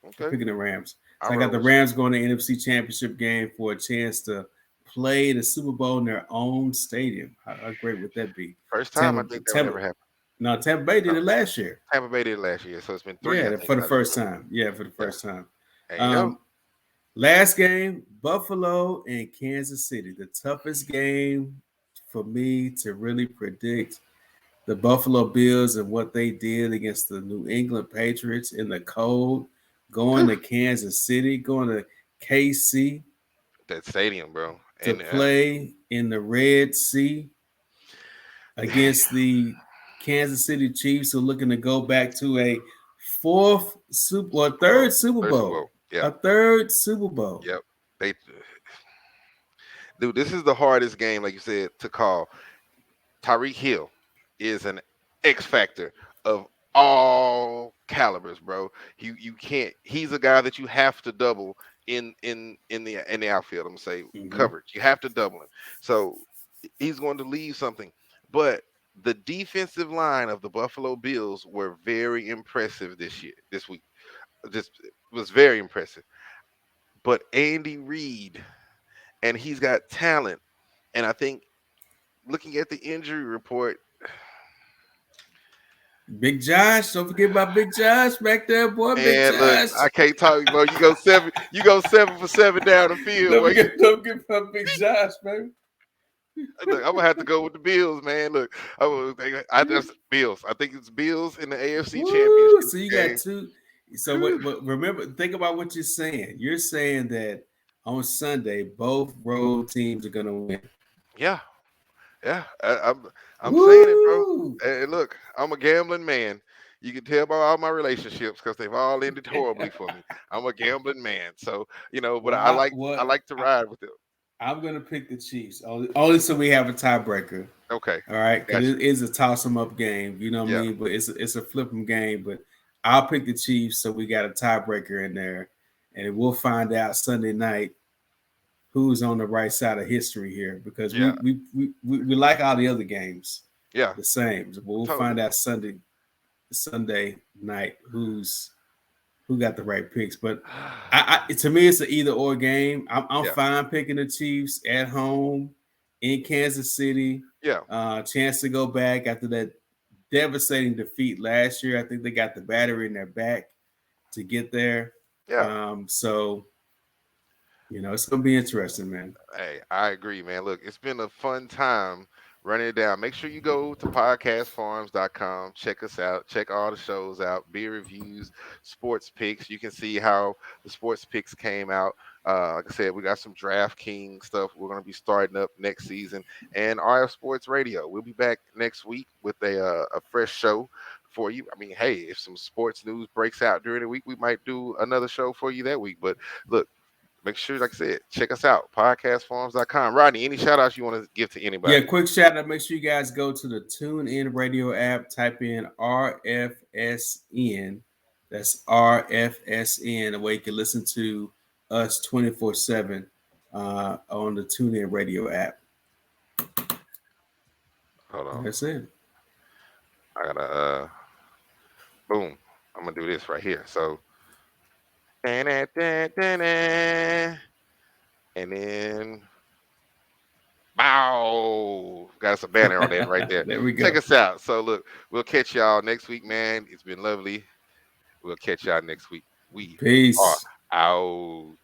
I'm Okay. picking the Rams. I So I got roll the with you. Rams going to NFC Championship game for a chance to play the Super Bowl in their own stadium. How great would that be? First time I Tampa, think that would Tampa, ever happen. no, Tampa Bay did No, it last year. Tampa Bay did it last year, so it's been three, I Yeah, think, for the out of first three. time. Yeah, for the Yeah. first time. There you go. Um, Last game, Buffalo and Kansas City. The toughest game for me to really predict the Buffalo Bills and what they did against the New England Patriots in the cold, going to Kansas City, going to KC That stadium, bro. to And play in the Red Sea against the Kansas City Chiefs, who are looking to go back to a fourth Super or Super Bowl, third Super third Super Bowl, Bowl. Yeah. a third Super Bowl. Yep. They, dude, this is the hardest game, like you said, to call. Tyreek Hill is an X factor of all calibers, bro. You can't. He's a guy that you have to double in the outfield. I'm gonna say Mm-hmm. coverage. You have to double him. So he's going to leave something. But the defensive line of the Buffalo Bills were very impressive this week. Just was very impressive. But Andy Reid, and he's got talent. And I think looking at the injury report, Big Josh, don't forget about Big Josh back there, boy. Big and look, Josh. I can't talk, bro. You go 7 for 7 down the field, boy. Don't forget about Big Josh, baby. Look, I'm gonna have to go with the Bills, man. Look, I just Bills. I think it's Bills in the AFC Woo! Championship So you got game. two. So Whew. what? Remember, think about what you're saying. You're saying that on Sunday, both road teams are gonna win. Yeah, yeah. I'm saying it, bro. Woo! And look, I'm a gambling man. You can tell by all my relationships because they've all ended horribly for me. I'm a gambling man, so but well, I like to ride with it. I'm gonna pick the Chiefs only so we have a tiebreaker. Okay, All right, because gotcha. it is a toss 'em up game. You know what I Yeah, mean? But it's a flip 'em game. But I'll pick the Chiefs, so we got a tiebreaker in there, and we'll find out Sunday night who's on the right side of history here because yeah, we like all the other games yeah. the same. But we'll Totally. find out Sunday night who got the right picks. But to me, it's an either or game. I'm Yeah, fine picking the Chiefs at home in Kansas City. yeah, Chance to go back after that devastating defeat last year. I think they got the battery in their back to get there. yeah. So it's gonna be interesting, man. Hey, I agree, man. Look, it's been a fun time running it down. Make sure you go to podcastfarms.com. Check us out. Check all the shows out. Beer reviews, sports picks. You can see how the sports picks came out. Like I said, we got some DraftKings stuff. We're going to be starting up next season, and RF Sports Radio. We'll be back next week with a fresh show for you. I mean, hey, if some sports news breaks out during the week, we might do another show for you that week. But look, make sure, like I said, check us out, podcastforums.com. Rodney, any shout outs you want to give to Yeah, anybody? quick shout out. Make sure you guys go to the TuneIn Radio app, type in RFSN. That's RFSN, where you can listen to us 24/7 on the TuneIn Radio app. Hold on. That's it. I gotta boom. I'm gonna do this right here. So and then bow. Got us a banner on that right there. There we Check go. us out. So look, we'll catch y'all next week, man. It's been lovely. We'll catch y'all next week. We are Peace. out.